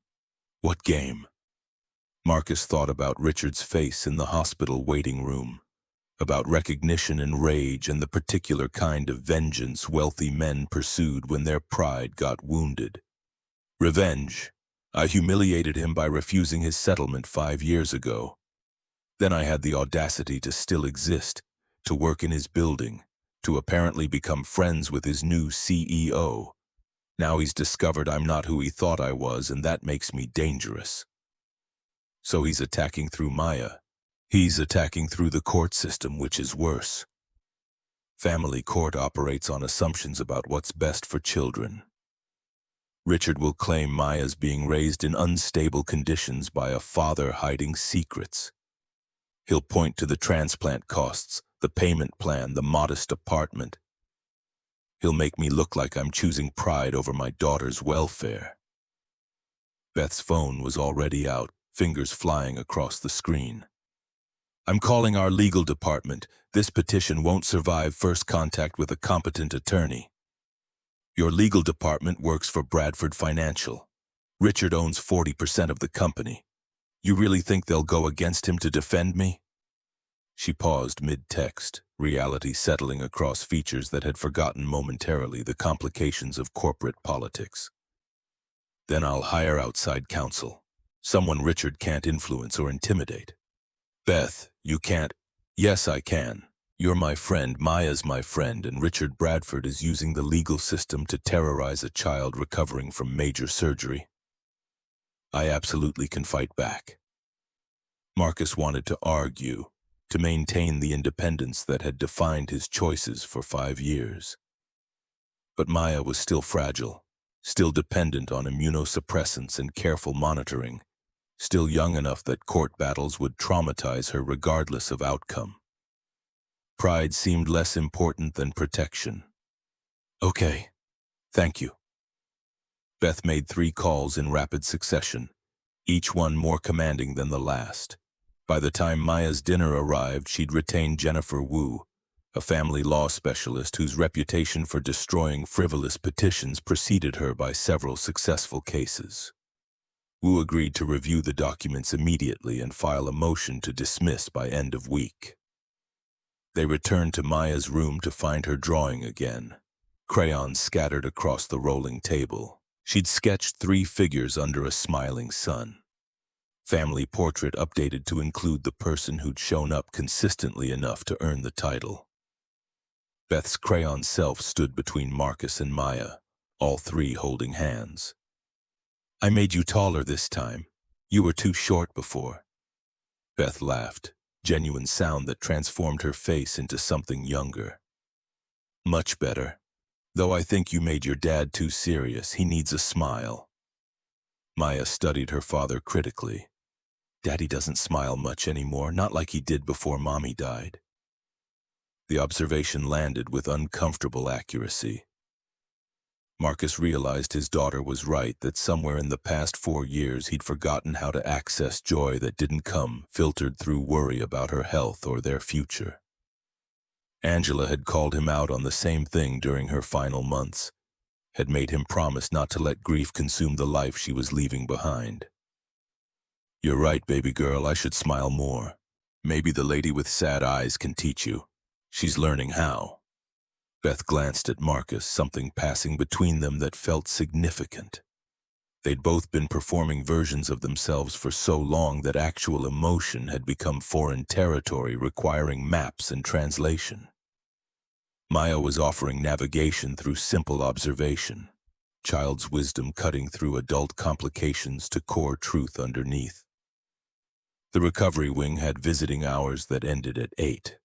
What game? Marcus thought about Richard's face in the hospital waiting room, about recognition and rage and the particular kind of vengeance wealthy men pursued when their pride got wounded. Revenge. I humiliated him by refusing his settlement 5 years ago. Then I had the audacity to still exist, to work in his building, to apparently become friends with his new CEO. Now he's discovered I'm not who he thought I was, and that makes me dangerous. So he's attacking through Maya. He's attacking through the court system, which is worse. Family court operates on assumptions about what's best for children. Richard will claim Maya's being raised in unstable conditions by a father hiding secrets. He'll point to the transplant costs, the payment plan, the modest apartment. He'll make me look like I'm choosing pride over my daughter's welfare. Beth's phone was already out, fingers flying across the screen. "I'm calling our legal department. This petition won't survive first contact with a competent attorney. Your legal department works for Bradford Financial. Richard owns 40% of the company. You really think they'll go against him to defend me?" She paused mid-text, reality settling across features that had forgotten momentarily the complications of corporate politics. "Then I'll hire outside counsel. Someone Richard can't influence or intimidate." "Beth, you can't." "Yes, I can. You're my friend, Maya's my friend, and Richard Bradford is using the legal system to terrorize a child recovering from major surgery. I absolutely can fight back." Marcus wanted to argue, to maintain the independence that had defined his choices for 5 years. But Maya was still fragile, still dependent on immunosuppressants and careful monitoring, still young enough that court battles would traumatize her regardless of outcome. Pride seemed less important than protection. "Okay, thank you." Beth made 3 calls in rapid succession, each one more commanding than the last. By the time Maya's dinner arrived, she'd retained Jennifer Wu, a family law specialist whose reputation for destroying frivolous petitions preceded her by several successful cases. Wu agreed to review the documents immediately and file a motion to dismiss by end of week. They returned to Maya's room to find her drawing again, crayons scattered across the rolling table. She'd sketched 3 figures under a smiling sun. Family portrait updated to include the person who'd shown up consistently enough to earn the title. Beth's crayon self stood between Marcus and Maya, all 3 holding hands. "I made you taller this time. You were too short before." Beth laughed, genuine sound that transformed her face into something younger. "Much better. Though I think you made your dad too serious. He needs a smile." Maya studied her father critically. "Daddy doesn't smile much anymore, not like he did before Mommy died." The observation landed with uncomfortable accuracy. Marcus realized his daughter was right, that somewhere in the past 4 years he'd forgotten how to access joy that didn't come filtered through worry about her health or their future. Angela had called him out on the same thing during her final months, had made him promise not to let grief consume the life she was leaving behind. "You're right, baby girl, I should smile more. Maybe the lady with sad eyes can teach you. She's learning how." Beth glanced at Marcus, something passing between them that felt significant. They'd both been performing versions of themselves for so long that actual emotion had become foreign territory requiring maps and translation. Maya was offering navigation through simple observation, child's wisdom cutting through adult complications to core truth underneath. The recovery wing had visiting hours that ended at 8.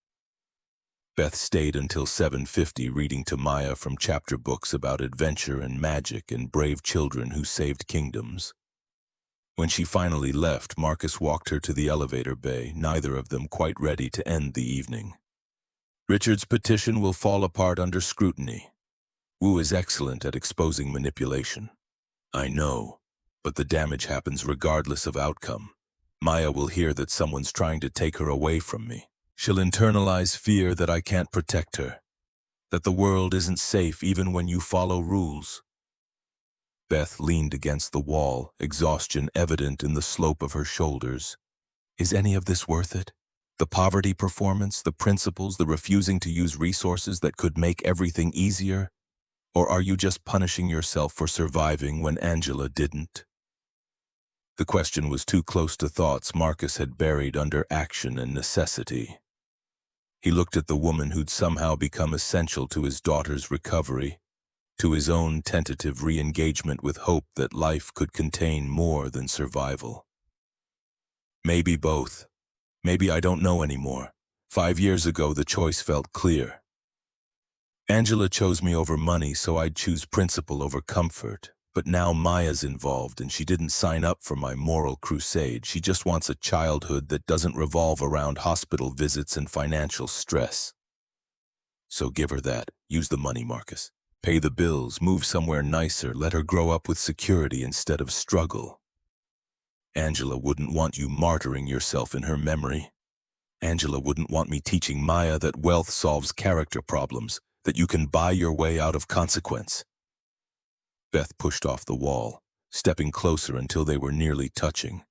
Beth stayed until 7:50 reading to Maya from chapter books about adventure and magic and brave children who saved kingdoms. When she finally left, Marcus walked her to the elevator bay, neither of them quite ready to end the evening. "Richard's petition will fall apart under scrutiny. Wu is excellent at exposing manipulation." "I know, but the damage happens regardless of outcome. Maya will hear that someone's trying to take her away from me. She'll internalize fear that I can't protect her, that the world isn't safe even when you follow rules." Beth leaned against the wall, exhaustion evident in the slope of her shoulders. "Is any of this worth it? The poverty performance, the principles, the refusing to use resources that could make everything easier? Or are you just punishing yourself for surviving when Angela didn't?" The question was too close to thoughts Marcus had buried under action and necessity. He looked at the woman who'd somehow become essential to his daughter's recovery, to his own tentative re-engagement with hope that life could contain more than survival. "Maybe both. Maybe I don't know anymore. 5 years ago, the choice felt clear. Angela chose me over money, so I'd choose principle over comfort. But now Maya's involved, and she didn't sign up for my moral crusade. She just wants a childhood that doesn't revolve around hospital visits and financial stress. So give her that. Use the money, Marcus. Pay the bills, move somewhere nicer, let her grow up with security instead of struggle. Angela wouldn't want you martyring yourself in her memory. Angela wouldn't want me teaching Maya that wealth solves character problems, that you can buy your way out of consequence." Beth pushed off the wall, stepping closer until they were nearly touching.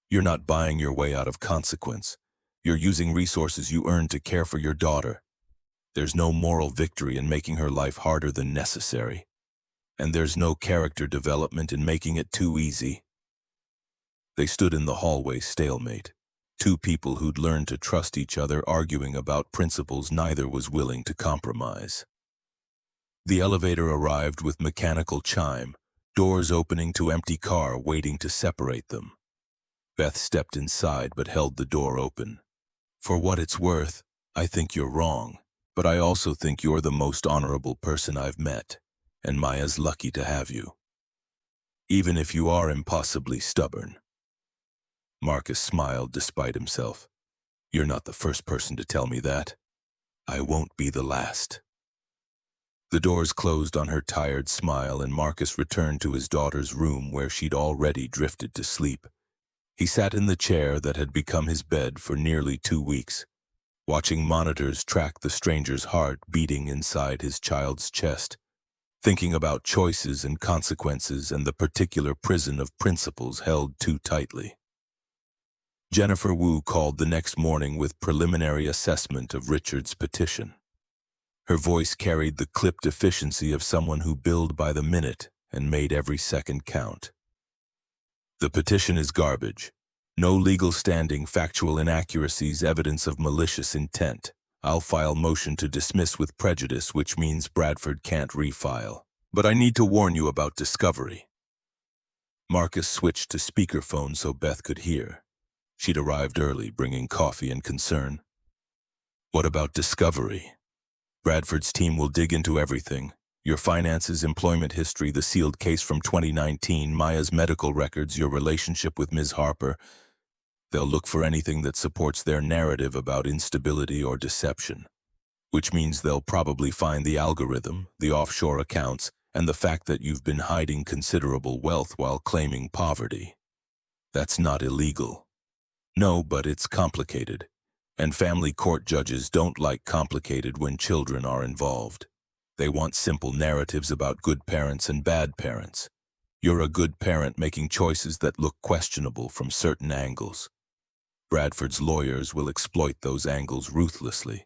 "You're not buying your way out of consequence. You're using resources you earned to care for your daughter. There's no moral victory in making her life harder than necessary. And there's no character development in making it too easy." They stood in the hallway stalemate, 2 people who'd learned to trust each other arguing about principles neither was willing to compromise. The elevator arrived with mechanical chime, doors opening to empty car waiting to separate them. Beth stepped inside but held the door open. "For what it's worth, I think you're wrong, but I also think you're the most honorable person I've met, and Maya's lucky to have you. Even if you are impossibly stubborn." Marcus smiled despite himself. "You're not the first person to tell me that. I won't be the last." The doors closed on her tired smile, and Marcus returned to his daughter's room where she'd already drifted to sleep, He sat in the chair that had become his bed for nearly 2 weeks, watching monitors track the stranger's heart beating inside his child's chest, thinking about choices and consequences and the particular prison of principles held too tightly. Jennifer Wu called the next morning with preliminary assessment of Richard's petition. Her voice carried the clipped efficiency of someone who billed by the minute and made every second count. The petition is garbage. No legal standing, factual inaccuracies, evidence of malicious intent. I'll file motion to dismiss with prejudice, which means Bradford can't refile. But I need to warn you about discovery. Marcus switched to speakerphone so Beth could hear. She'd arrived early, bringing coffee and concern. What about discovery? Bradford's team will dig into everything. Your finances, employment history, the sealed case from 2019, Maya's medical records, your relationship with Ms. Harper. They'll look for anything that supports their narrative about instability or deception, which means they'll probably find the algorithm, the offshore accounts, and the fact that you've been hiding considerable wealth while claiming poverty. That's not illegal. No, but it's complicated. And family court judges don't like complicated when children are involved. They want simple narratives about good parents and bad parents. You're a good parent making choices that look questionable from certain angles. Bradford's lawyers will exploit those angles ruthlessly.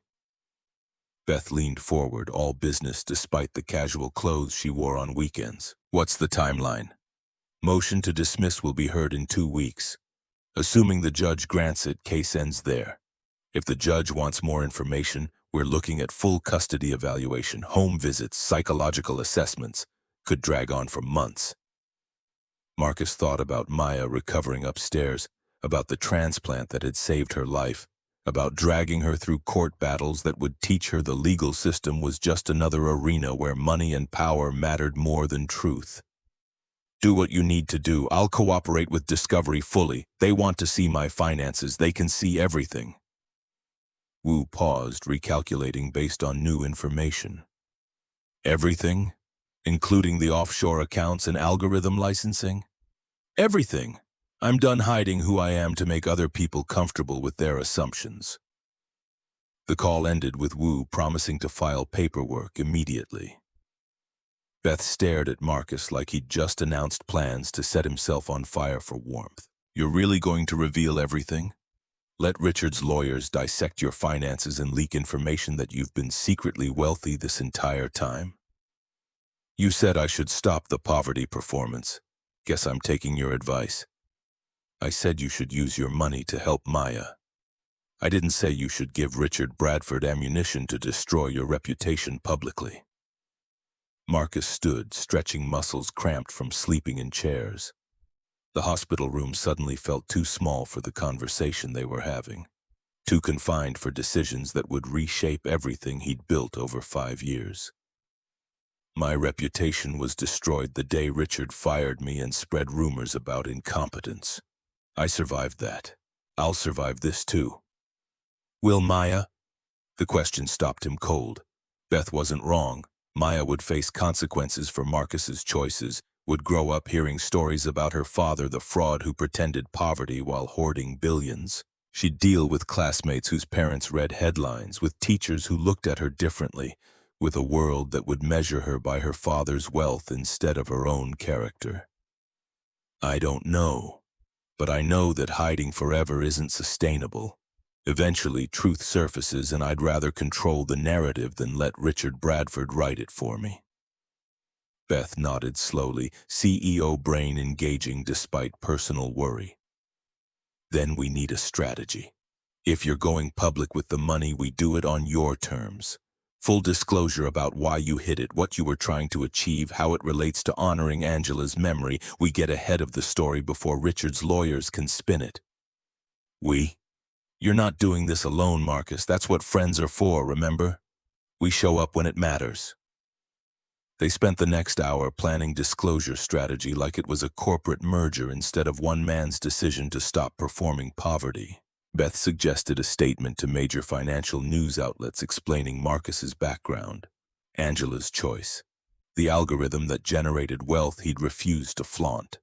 Beth leaned forward, all business despite the casual clothes she wore on weekends. What's the timeline? Motion to dismiss will be heard in 2 weeks. Assuming the judge grants it, case ends there. If the judge wants more information, we're looking at full custody evaluation, home visits, psychological assessments. Could drag on for months. Marcus thought about Maya recovering upstairs, about the transplant that had saved her life, about dragging her through court battles that would teach her the legal system was just another arena where money and power mattered more than truth. Do what you need to do. I'll cooperate with Discovery fully. They want to see my finances. They can see everything. Wu paused, recalculating based on new information. Everything? Including the offshore accounts and algorithm licensing? Everything. I'm done hiding who I am to make other people comfortable with their assumptions. The call ended with Wu promising to file paperwork immediately. Beth stared at Marcus like he'd just announced plans to set himself on fire for warmth. You're really going to reveal everything? Let Richard's lawyers dissect your finances and leak information that you've been secretly wealthy this entire time? You said I should stop the poverty performance. Guess I'm taking your advice. I said you should use your money to help Maya. I didn't say you should give Richard Bradford ammunition to destroy your reputation publicly. Marcus stood, stretching muscles cramped from sleeping in chairs. The hospital room suddenly felt too small for the conversation they were having, too confined for decisions that would reshape everything he'd built over 5 years. My reputation was destroyed the day Richard fired me and spread rumors about incompetence. I survived that. I'll survive this too. Will Maya? The question stopped him cold. Beth wasn't wrong. Maya would face consequences for Marcus's choices, would grow up hearing stories about her father, the fraud who pretended poverty while hoarding billions. She'd deal with classmates whose parents read headlines, with teachers who looked at her differently, with a world that would measure her by her father's wealth instead of her own character. I don't know, but I know that hiding forever isn't sustainable. Eventually, truth surfaces, and I'd rather control the narrative than let Richard Bradford write it for me. Beth nodded slowly, CEO brain engaging despite personal worry. Then we need a strategy. If you're going public with the money, we do it on your terms. Full disclosure about why you hid it, what you were trying to achieve, how it relates to honoring Angela's memory. We get ahead of the story before Richard's lawyers can spin it. You're not doing this alone, Marcus. That's what friends are for, remember? We show up when it matters. They spent the next hour planning disclosure strategy like it was a corporate merger instead of one man's decision to stop performing poverty. Beth suggested a statement to major financial news outlets explaining Marcus's background, Angela's choice, the algorithm that generated wealth he'd refused to flaunt.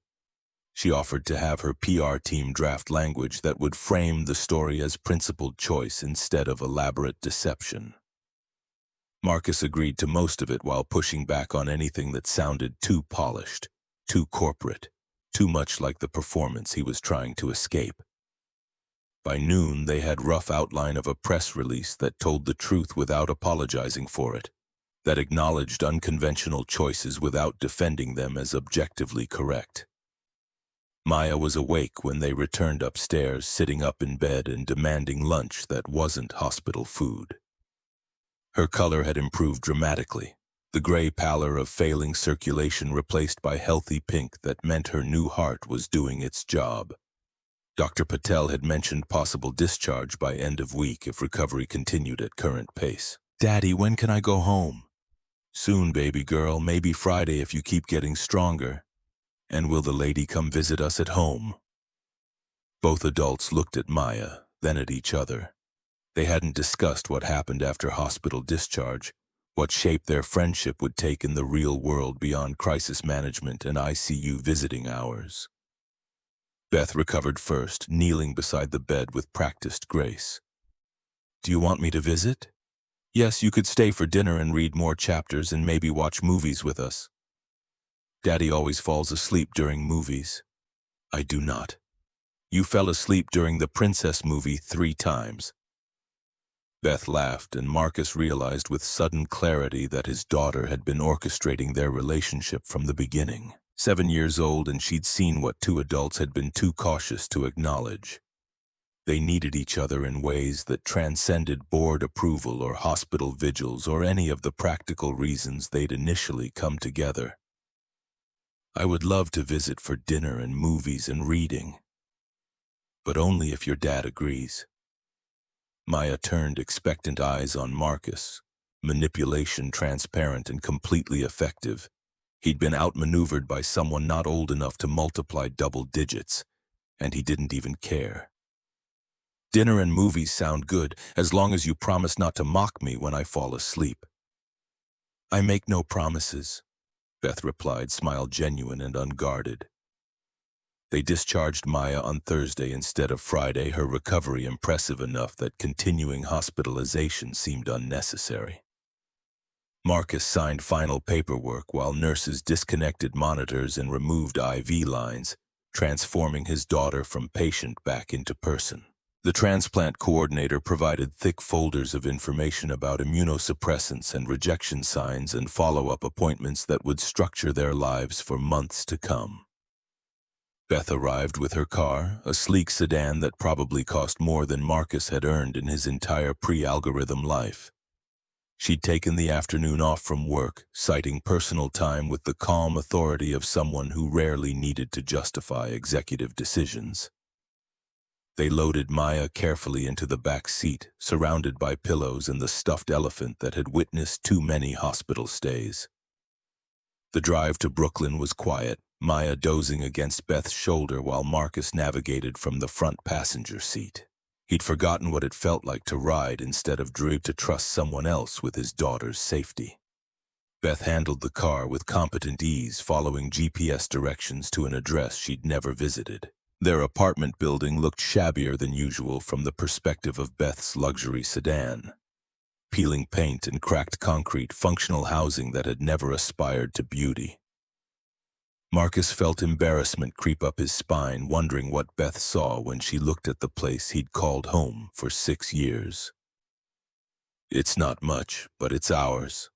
She offered to have her PR team draft language that would frame the story as principled choice instead of elaborate deception. Marcus agreed to most of it while pushing back on anything that sounded too polished, too corporate, too much like the performance he was trying to escape. By noon, they had rough outline of a press release that told the truth without apologizing for it, that acknowledged unconventional choices without defending them as objectively correct. Maya was awake when they returned upstairs, sitting up in bed and demanding lunch that wasn't hospital food. Her color had improved dramatically, the gray pallor of failing circulation replaced by healthy pink that meant her new heart was doing its job. Dr. Patel had mentioned possible discharge by end of week if recovery continued at current pace. "Daddy, when can I go home?" "Soon, baby girl, maybe Friday if you keep getting stronger." "And will the lady come visit us at home?" Both adults looked at Maya, then at each other. They hadn't discussed what happened after hospital discharge, what shape their friendship would take in the real world beyond crisis management and ICU visiting hours. Beth recovered first, kneeling beside the bed with practiced grace. "Do you want me to visit?" "Yes, you could stay for dinner and read more chapters and maybe watch movies with us." "Daddy always falls asleep during movies." "I do not." "You fell asleep during the princess movie 3 times. Beth laughed, and Marcus realized with sudden clarity that his daughter had been orchestrating their relationship from the beginning. 7 years old, and she'd seen what 2 adults had been too cautious to acknowledge. They needed each other in ways that transcended board approval or hospital vigils or any of the practical reasons they'd initially come together. "I would love to visit for dinner and movies and reading, but only if your dad agrees." Maya turned expectant eyes on Marcus, manipulation transparent and completely effective. He'd been outmaneuvered by someone not old enough to multiply double digits, and he didn't even care. "Dinner and movies sound good, as long as you promise not to mock me when I fall asleep." "I make no promises," Beth replied, smile genuine and unguarded. They discharged Maya on Thursday instead of Friday, her recovery impressive enough that continuing hospitalization seemed unnecessary. Marcus signed final paperwork while nurses disconnected monitors and removed IV lines, transforming his daughter from patient back into person. The transplant coordinator provided thick folders of information about immunosuppressants and rejection signs and follow-up appointments that would structure their lives for months to come. Beth arrived with her car, a sleek sedan that probably cost more than Marcus had earned in his entire pre-algorithm life. She'd taken the afternoon off from work, citing personal time with the calm authority of someone who rarely needed to justify executive decisions. They loaded Maya carefully into the back seat, surrounded by pillows and the stuffed elephant that had witnessed too many hospital stays. The drive to Brooklyn was quiet, Maya dozing against Beth's shoulder while Marcus navigated from the front passenger seat. He'd forgotten what it felt like to ride instead of to trust someone else with his daughter's safety. Beth handled the car with competent ease, following GPS directions to an address she'd never visited. Their apartment building looked shabbier than usual from the perspective of Beth's luxury sedan. Peeling paint and cracked concrete, functional housing that had never aspired to beauty. Marcus felt embarrassment creep up his spine, wondering what Beth saw when she looked at the place he'd called home for 6 years. "It's not much, but it's ours."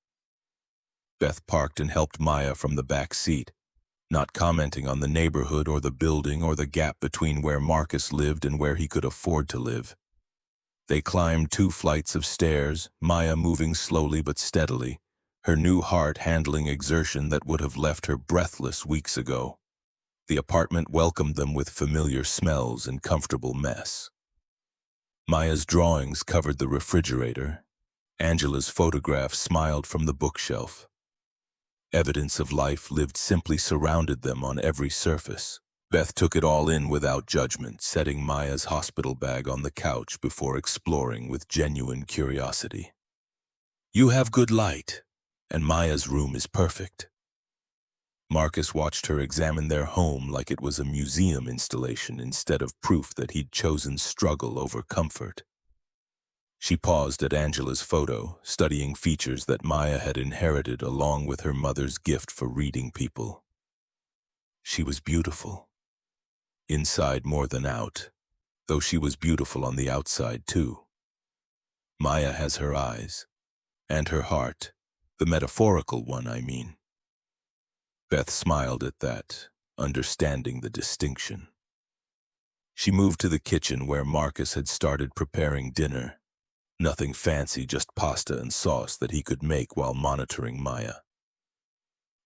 Beth parked and helped Maya from the back seat, not commenting on the neighborhood or the building or the gap between where Marcus lived and where he could afford to live. They climbed 2 flights of stairs, Maya moving slowly but steadily, her new heart handling exertion that would have left her breathless weeks ago. The apartment welcomed them with familiar smells and comfortable mess. Maya's drawings covered the refrigerator. Angela's photograph smiled from the bookshelf. Evidence of life lived simply surrounded them on every surface. Beth took it all in without judgment, setting Maya's hospital bag on the couch before exploring with genuine curiosity. "You have good light, and Maya's room is perfect." Marcus watched her examine their home like it was a museum installation instead of proof that he'd chosen struggle over comfort. She paused at Angela's photo, studying features that Maya had inherited along with her mother's gift for reading people. She was beautiful. Inside more than out, though she was beautiful on the outside too. Maya has her eyes, and her heart, the metaphorical one, I mean. Beth smiled at that, understanding the distinction. She moved to the kitchen where Marcus had started preparing dinner. Nothing fancy, just pasta and sauce that he could make while monitoring Maya.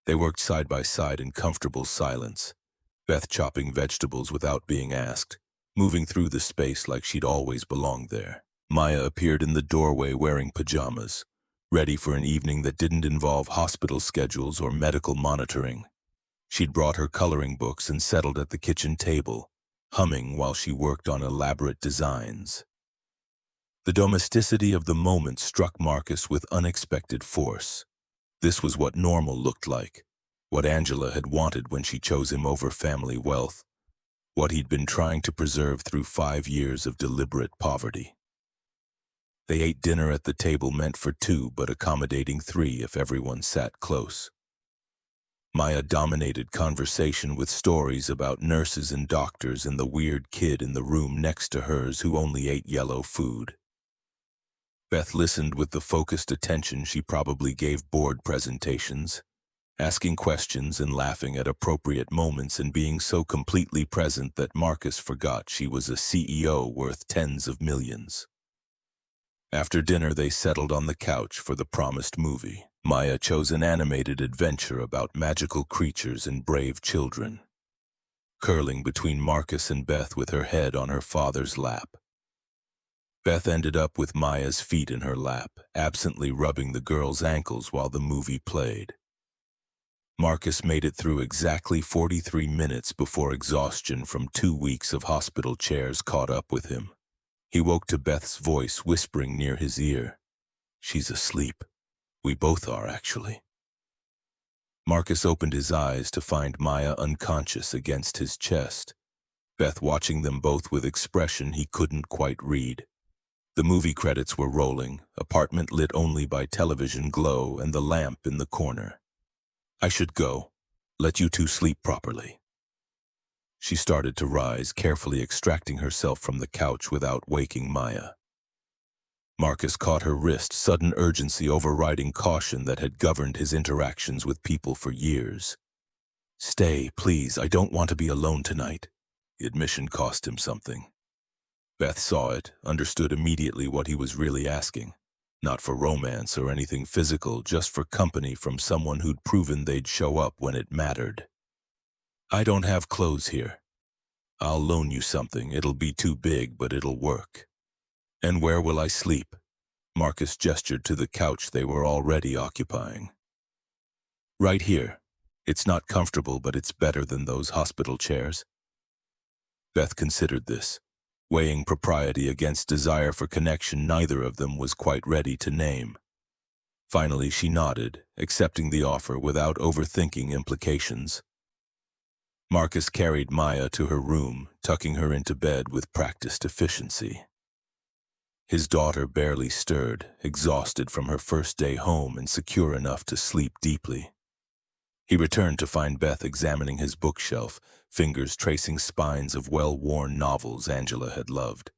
They worked side by side in comfortable silence, Beth chopping vegetables without being asked, moving through the space like she'd always belonged there. Maya appeared in the doorway wearing pajamas, ready for an evening that didn't involve hospital schedules or medical monitoring. She'd brought her coloring books and settled at the kitchen table, humming while she worked on elaborate designs. The domesticity of the moment struck Marcus with unexpected force. This was what normal looked like, what Angela had wanted when she chose him over family wealth, what he'd been trying to preserve through 5 years of deliberate poverty. They ate dinner at the table meant for 2 but accommodating 3 if everyone sat close. Maya dominated conversation with stories about nurses and doctors and the weird kid in the room next to hers who only ate yellow food. Beth listened with the focused attention she probably gave board presentations, asking questions and laughing at appropriate moments and being so completely present that Marcus forgot she was a CEO worth tens of millions. After dinner, they settled on the couch for the promised movie. Maya chose an animated adventure about magical creatures and brave children, curling between Marcus and Beth with her head on her father's lap. Beth ended up with Maya's feet in her lap, absently rubbing the girl's ankles while the movie played. Marcus made it through exactly 43 minutes before exhaustion from 2 weeks of hospital chairs caught up with him. He woke to Beth's voice whispering near his ear, "She's asleep. We both are, actually." Marcus opened his eyes to find Maya unconscious against his chest, Beth watching them both with expression he couldn't quite read. The movie credits were rolling, apartment lit only by television glow and the lamp in the corner. "I should go. Let you two sleep properly." She started to rise, carefully extracting herself from the couch without waking Maya. Marcus caught her wrist, sudden urgency overriding caution that had governed his interactions with people for years. "Stay, please. I don't want to be alone tonight." The admission cost him something. Beth saw it, understood immediately what he was really asking. Not for romance or anything physical, just for company from someone who'd proven they'd show up when it mattered. "I don't have clothes here. I'll loan you something. It'll be too big, but it'll work." "And where will I sleep?" Marcus gestured to the couch they were already occupying. "Right here. It's not comfortable, but it's better than those hospital chairs." Beth considered this, weighing propriety against desire for connection neither of them was quite ready to name. Finally, she nodded, accepting the offer without overthinking implications. Marcus carried Maya to her room, tucking her into bed with practiced efficiency. His daughter barely stirred, exhausted from her first day home and secure enough to sleep deeply. He returned to find Beth examining his bookshelf, fingers tracing spines of well-worn novels Angela had loved.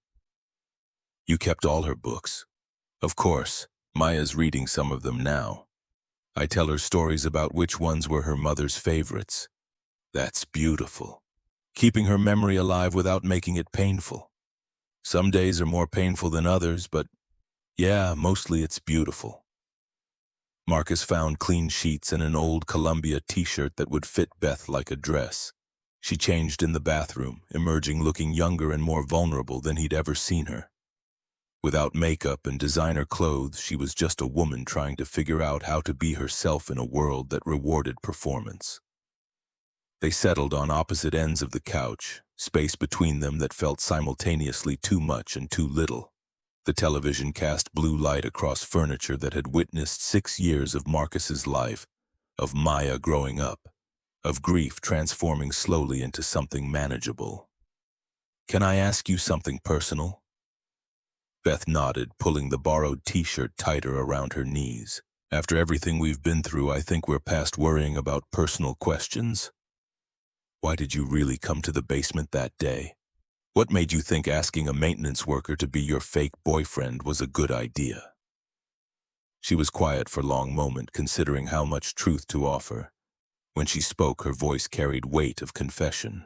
"You kept all her books?" "Of course. Maya's reading some of them now. I tell her stories about which ones were her mother's favorites." "That's beautiful. Keeping her memory alive without making it painful. Some days are more painful than others, but yeah, mostly it's beautiful." Marcus found clean sheets and an old Columbia t-shirt that would fit Beth like a dress. She changed in the bathroom, emerging looking younger and more vulnerable than he'd ever seen her. Without makeup and designer clothes, she was just a woman trying to figure out how to be herself in a world that rewarded performance. They settled on opposite ends of the couch, space between them that felt simultaneously too much and too little. The television cast blue light across furniture that had witnessed 6 years of Marcus's life, of Maya growing up, of grief transforming slowly into something manageable. "Can I ask you something personal?" Beth nodded, pulling the borrowed t-shirt tighter around her knees. "After everything we've been through, I think we're past worrying about personal questions. Why did you really come to the basement that day? What made you think asking a maintenance worker to be your fake boyfriend was a good idea?" She was quiet for a long moment, considering how much truth to offer. When she spoke, her voice carried weight of confession.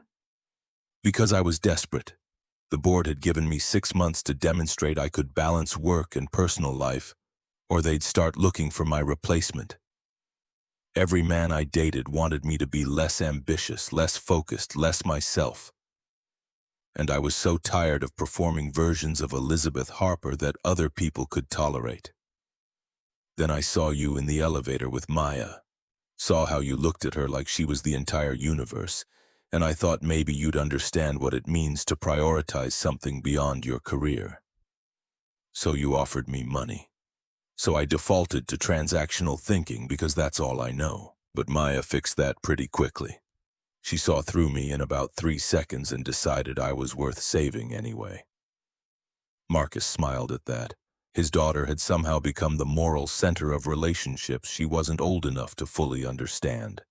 "Because I was desperate. The board had given me 6 months to demonstrate I could balance work and personal life, or they'd start looking for my replacement. Every man I dated wanted me to be less ambitious, less focused, less myself. And I was so tired of performing versions of Elizabeth Harper that other people could tolerate. Then I saw you in the elevator with Maya, saw how you looked at her like she was the entire universe, and I thought maybe you'd understand what it means to prioritize something beyond your career. So you offered me money. So I defaulted to transactional thinking because that's all I know. But Maya fixed that pretty quickly. She saw through me in about 3 seconds and decided I was worth saving anyway." Marcus smiled at that. His daughter had somehow become the moral center of relationships she wasn't old enough to fully understand.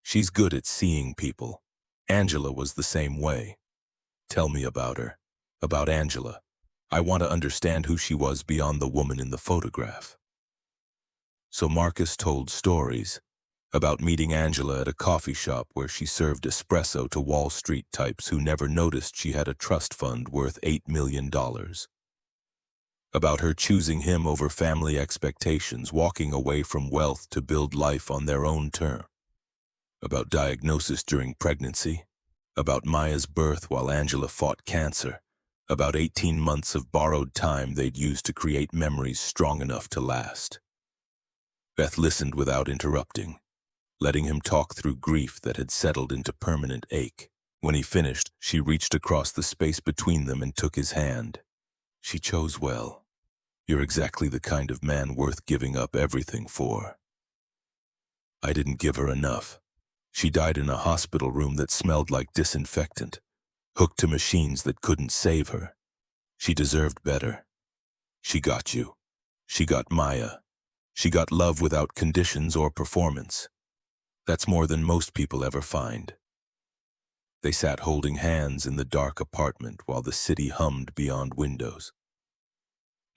"She's good at seeing people. Angela was the same way." "Tell me about her. About Angela. I want to understand who she was beyond the woman in the photograph." So Marcus told stories about meeting Angela at a coffee shop where she served espresso to Wall Street types who never noticed she had a trust fund worth $8 million. About her choosing him over family expectations, walking away from wealth to build life on their own terms. About diagnosis during pregnancy. About Maya's birth while Angela fought cancer. About 18 months of borrowed time they'd used to create memories strong enough to last. Beth listened without interrupting, letting him talk through grief that had settled into permanent ache. When he finished, she reached across the space between them and took his hand. "She chose well. You're exactly the kind of man worth giving up everything for." "I didn't give her enough. She died in a hospital room that smelled like disinfectant, hooked to machines that couldn't save her. She deserved better. She got you. She got Maya. She got love without conditions or performance. That's more than most people ever find." They sat holding hands in the dark apartment while the city hummed beyond windows.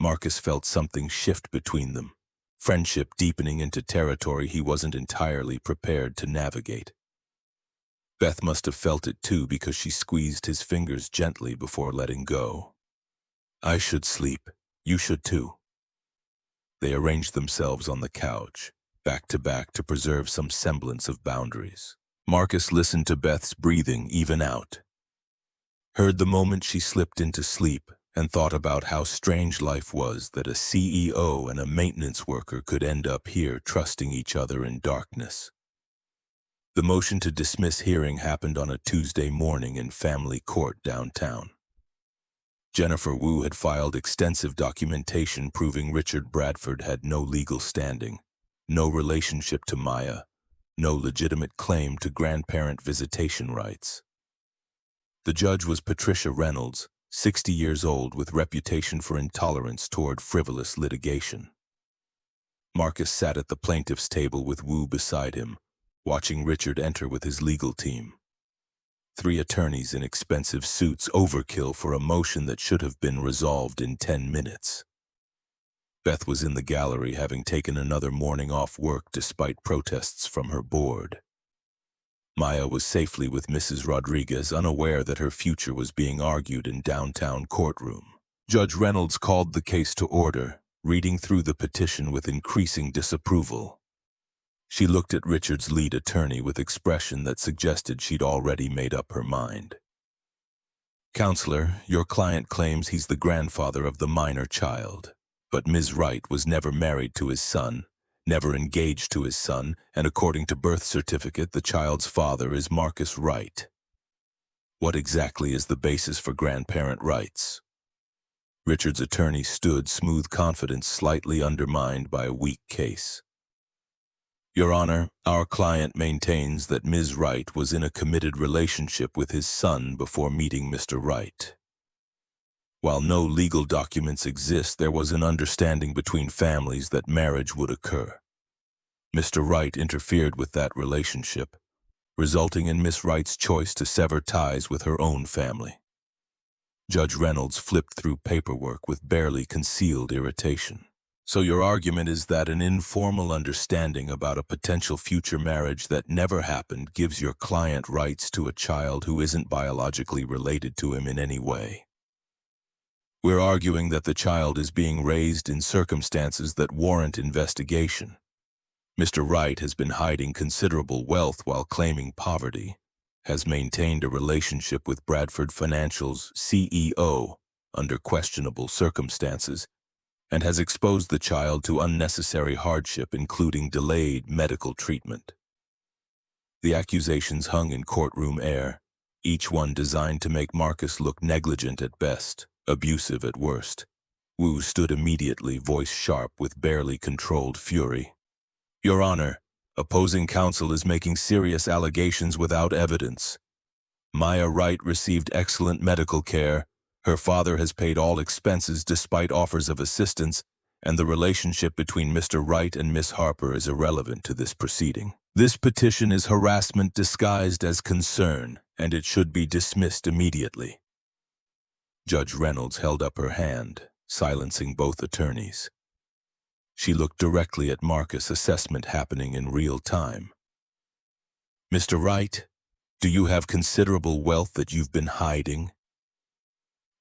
Marcus felt something shift between them, friendship deepening into territory he wasn't entirely prepared to navigate. Beth must have felt it too because she squeezed his fingers gently before letting go. "I should sleep. You should too." They arranged themselves on the couch, back to back to preserve some semblance of boundaries. Marcus listened to Beth's breathing even out, heard the moment she slipped into sleep, and thought about how strange life was that a CEO and a maintenance worker could end up here trusting each other in darkness. The motion to dismiss hearing happened on a Tuesday morning in family court downtown. Jennifer Wu had filed extensive documentation proving Richard Bradford had no legal standing, no relationship to Maya, no legitimate claim to grandparent visitation rights. The judge was Patricia Reynolds, 60 years old with reputation for intolerance toward frivolous litigation. Marcus sat at the plaintiff's table with Wu beside him, watching Richard enter with his legal team. 3 attorneys in expensive suits, overkill for a motion that should have been resolved in 10 minutes. Beth was in the gallery, having taken another morning off work despite protests from her board. Maya was safely with Mrs. Rodriguez, unaware that her future was being argued in downtown courtroom. Judge Reynolds called the case to order, reading through the petition with increasing disapproval. She looked at Richard's lead attorney with expression that suggested she'd already made up her mind. "Counselor, your client claims he's the grandfather of the minor child, but Ms. Wright was never married to his son, never engaged to his son, and according to birth certificate, the child's father is Marcus Wright. What exactly is the basis for grandparent rights?" Richard's attorney stood, smooth confidence slightly undermined by a weak case. Your Honor, our client maintains that Ms. Wright was in a committed relationship with his son before meeting Mr. Wright. While no legal documents exist, there was an understanding between families that marriage would occur. Mr. Wright interfered with that relationship, resulting in Miss Wright's choice to sever ties with her own family. Judge Reynolds flipped through paperwork with barely concealed irritation. So your argument is that an informal understanding about a potential future marriage that never happened gives your client rights to a child who isn't biologically related to him in any way. We're arguing that the child is being raised in circumstances that warrant investigation. Mr. Wright has been hiding considerable wealth while claiming poverty, has maintained a relationship with Bradford Financial's CEO under questionable circumstances, and has exposed the child to unnecessary hardship, including delayed medical treatment. The accusations hung in courtroom air, each one designed to make Marcus look negligent at best, abusive at worst. Wu stood immediately, voice sharp with barely controlled fury. Your Honor, opposing counsel is making serious allegations without evidence. Maya Wright received excellent medical care. Her father has paid all expenses despite offers of assistance, and the relationship between Mr. Wright and Miss Harper is irrelevant to this proceeding. This petition is harassment disguised as concern, and it should be dismissed immediately. Judge Reynolds held up her hand, silencing both attorneys. She looked directly at Marcus, assessment happening in real time. Mr. Wright, do you have considerable wealth that you've been hiding?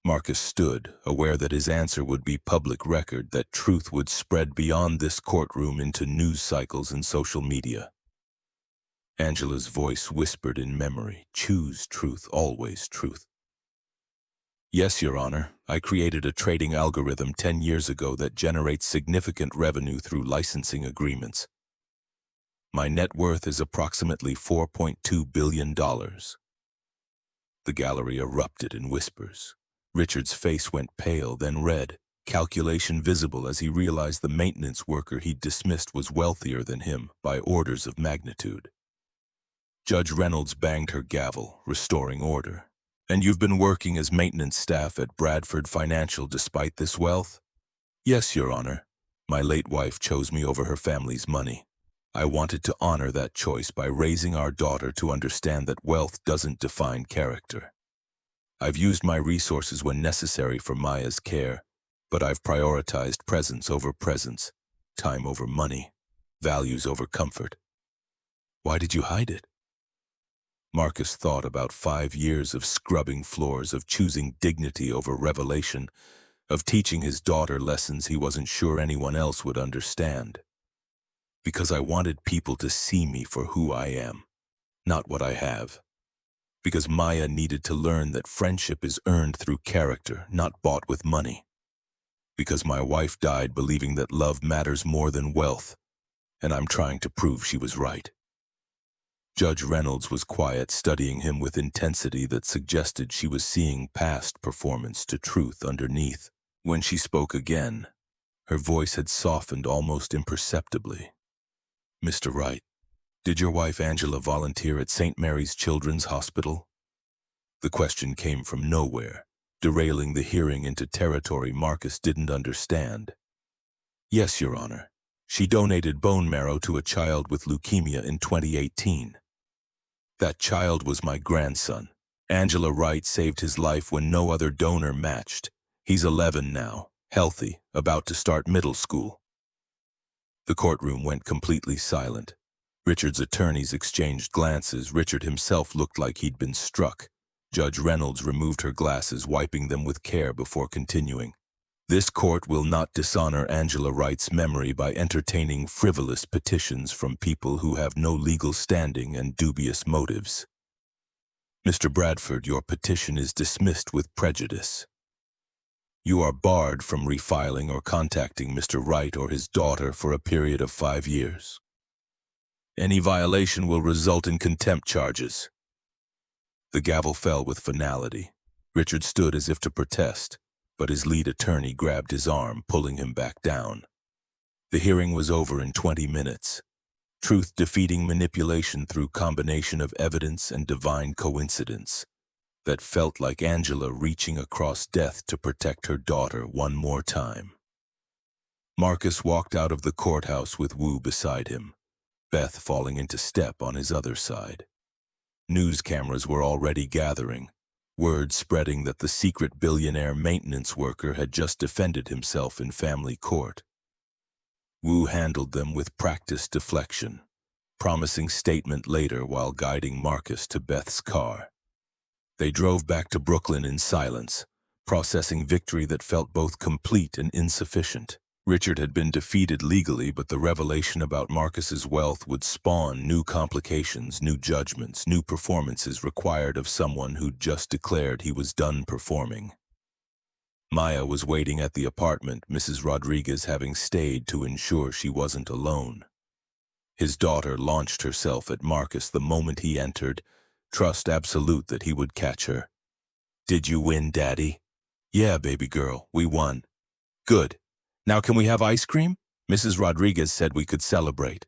Marcus stood, aware that his answer would be public record, that truth would spread beyond this courtroom into news cycles and social media. Angela's voice whispered in memory, choose truth, always truth. Yes, Your Honor, I created a trading algorithm 10 years ago that generates significant revenue through licensing agreements. My net worth is approximately $4.2 billion. The gallery erupted in whispers. Richard's face went pale, then red, calculation visible as he realized the maintenance worker he'd dismissed was wealthier than him by orders of magnitude. Judge Reynolds banged her gavel, restoring order. And you've been working as maintenance staff at Bradford Financial despite this wealth? Yes, Your Honor. My late wife chose me over her family's money. I wanted to honor that choice by raising our daughter to understand that wealth doesn't define character. I've used my resources when necessary for Maya's care, but I've prioritized presence over presence, time over money, values over comfort. Why did you hide it? Marcus thought about 5 years of scrubbing floors, of choosing dignity over revelation, of teaching his daughter lessons he wasn't sure anyone else would understand. Because I wanted people to see me for who I am, not what I have. Because Maya needed to learn that friendship is earned through character, not bought with money. Because my wife died believing that love matters more than wealth, and I'm trying to prove she was right. Judge Reynolds was quiet, studying him with intensity that suggested she was seeing past performance to truth underneath. When she spoke again, her voice had softened almost imperceptibly. Mr. Wright, did your wife Angela volunteer at St. Mary's Children's Hospital? The question came from nowhere, derailing the hearing into territory Marcus didn't understand. Yes, Your Honor. She donated bone marrow to a child with leukemia in 2018. That child was my grandson. Angela Wright saved his life when no other donor matched. He's 11 now, healthy, about to start middle school. The courtroom went completely silent. Richard's attorneys exchanged glances. Richard himself looked like he'd been struck. Judge Reynolds removed her glasses, wiping them with care before continuing. This court will not dishonor Angela Wright's memory by entertaining frivolous petitions from people who have no legal standing and dubious motives. Mr. Bradford, your petition is dismissed with prejudice. You are barred from refiling or contacting Mr. Wright or his daughter for a period of 5 years. Any violation will result in contempt charges. The gavel fell with finality. Richard stood as if to protest, but his lead attorney grabbed his arm, pulling him back down. The hearing was over in 20 minutes. truth defeating manipulation through combination of evidence and divine coincidence that felt like Angela reaching across death to protect her daughter one more time. Marcus walked out of the courthouse with Wu beside him, Beth falling into step on his other side. News cameras were already gathering, word spreading that the secret billionaire maintenance worker had just defended himself in family court. Wu handled them with practiced deflection, promising statement later while guiding Marcus to Beth's car. They drove back to Brooklyn in silence, processing victory that felt both complete and insufficient. Richard had been defeated legally, but the revelation about Marcus's wealth would spawn new complications, new judgments, new performances required of someone who'd just declared he was done performing. Maya was waiting at the apartment, Mrs. Rodriguez having stayed to ensure she wasn't alone. His daughter launched herself at Marcus the moment he entered, trust absolute that he would catch her. "Did you win, Daddy?" "Yeah, baby girl, we won." "Good. Now can we have ice cream?" Mrs. Rodriguez said we could celebrate.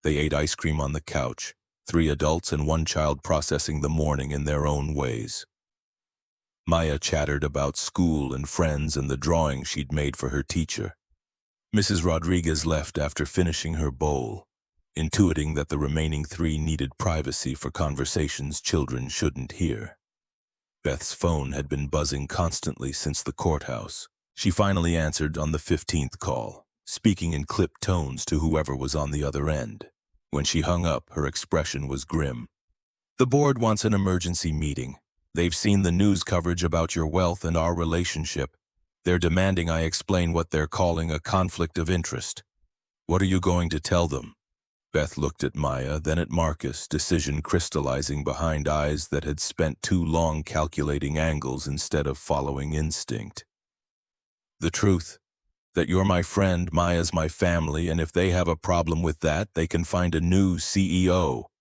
They ate ice cream on the couch, 3 adults and 1 child processing the morning in their own ways. Maya chattered about school and friends and the drawing she'd made for her teacher. Mrs. Rodriguez left after finishing her bowl, intuiting that the remaining 3 needed privacy for conversations children shouldn't hear. Beth's phone had been buzzing constantly since the courthouse. She finally answered on the 15th call, speaking in clipped tones to whoever was on the other end. When she hung up, her expression was grim. "The board wants an emergency meeting. They've seen the news coverage about your wealth and our relationship. They're demanding I explain what they're calling a conflict of interest. What are you going to tell them?" Beth looked at Maya, then at Marcus, decision crystallizing behind eyes that had spent too long calculating angles instead of following instinct. "The truth, that you're my friend, Maya's my family, and if they have a problem with that, they can find a new CEO.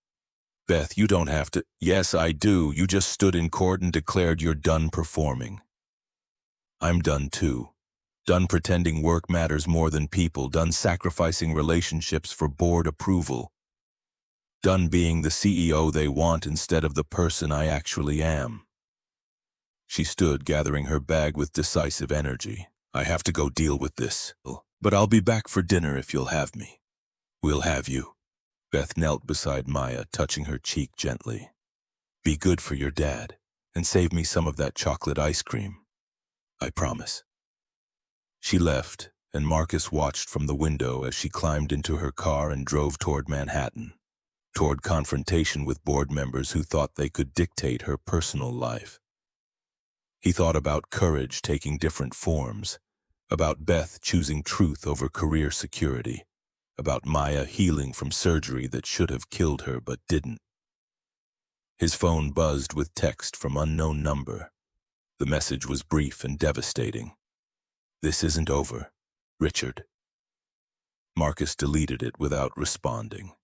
Beth, you don't have to." "Yes, I do. You just stood in court and declared you're done performing." "I'm done too. Done pretending work matters more than people, done sacrificing relationships for board approval. Done being the CEO they want instead of the person I actually am." She stood, gathering her bag with decisive energy. "I have to go deal with this, but I'll be back for dinner if you'll have me." "We'll have you." Beth knelt beside Maya, touching her cheek gently. "Be good for your dad, and save me some of that chocolate ice cream." "I promise." She left, and Marcus watched from the window as she climbed into her car and drove toward Manhattan, toward confrontation with board members who thought they could dictate her personal life. He thought about courage taking different forms, about Beth choosing truth over career security, about Maya healing from surgery that should have killed her but didn't. His phone buzzed with text from unknown number. The message was brief and devastating. "This isn't over, Richard." Marcus deleted it without responding.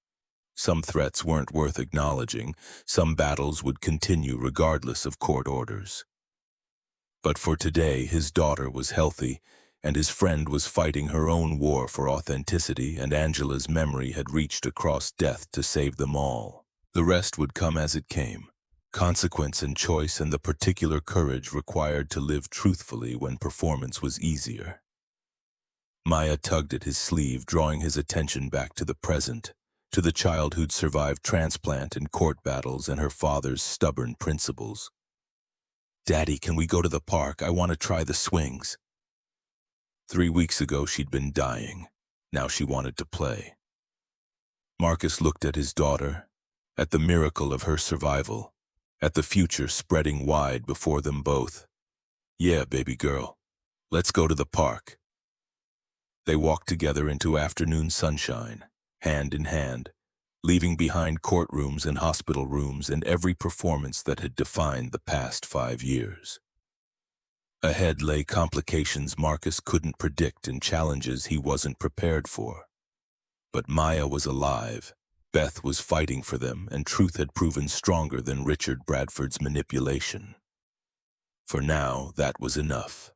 Some threats weren't worth acknowledging. Some battles would continue regardless of court orders. But for today, his daughter was healthy, and his friend was fighting her own war for authenticity, and Angela's memory had reached across death to save them all. The rest would come as it came. Consequence and choice and the particular courage required to live truthfully when performance was easier. Maya tugged at his sleeve, drawing his attention back to the present, to the child who'd survived transplant and court battles and her father's stubborn principles. "Daddy, can we go to the park? I want to try the swings." 3 weeks ago she'd been dying. Now she wanted to play. Marcus looked at his daughter, at the miracle of her survival, at the future spreading wide before them both. "Yeah, baby girl, let's go to the park." They walked together into afternoon sunshine, hand in hand, leaving behind courtrooms and hospital rooms and every performance that had defined the past 5 years. Ahead lay complications Marcus couldn't predict and challenges he wasn't prepared for. But Maya was alive, Beth was fighting for them, and truth had proven stronger than Richard Bradford's manipulation. For now, that was enough.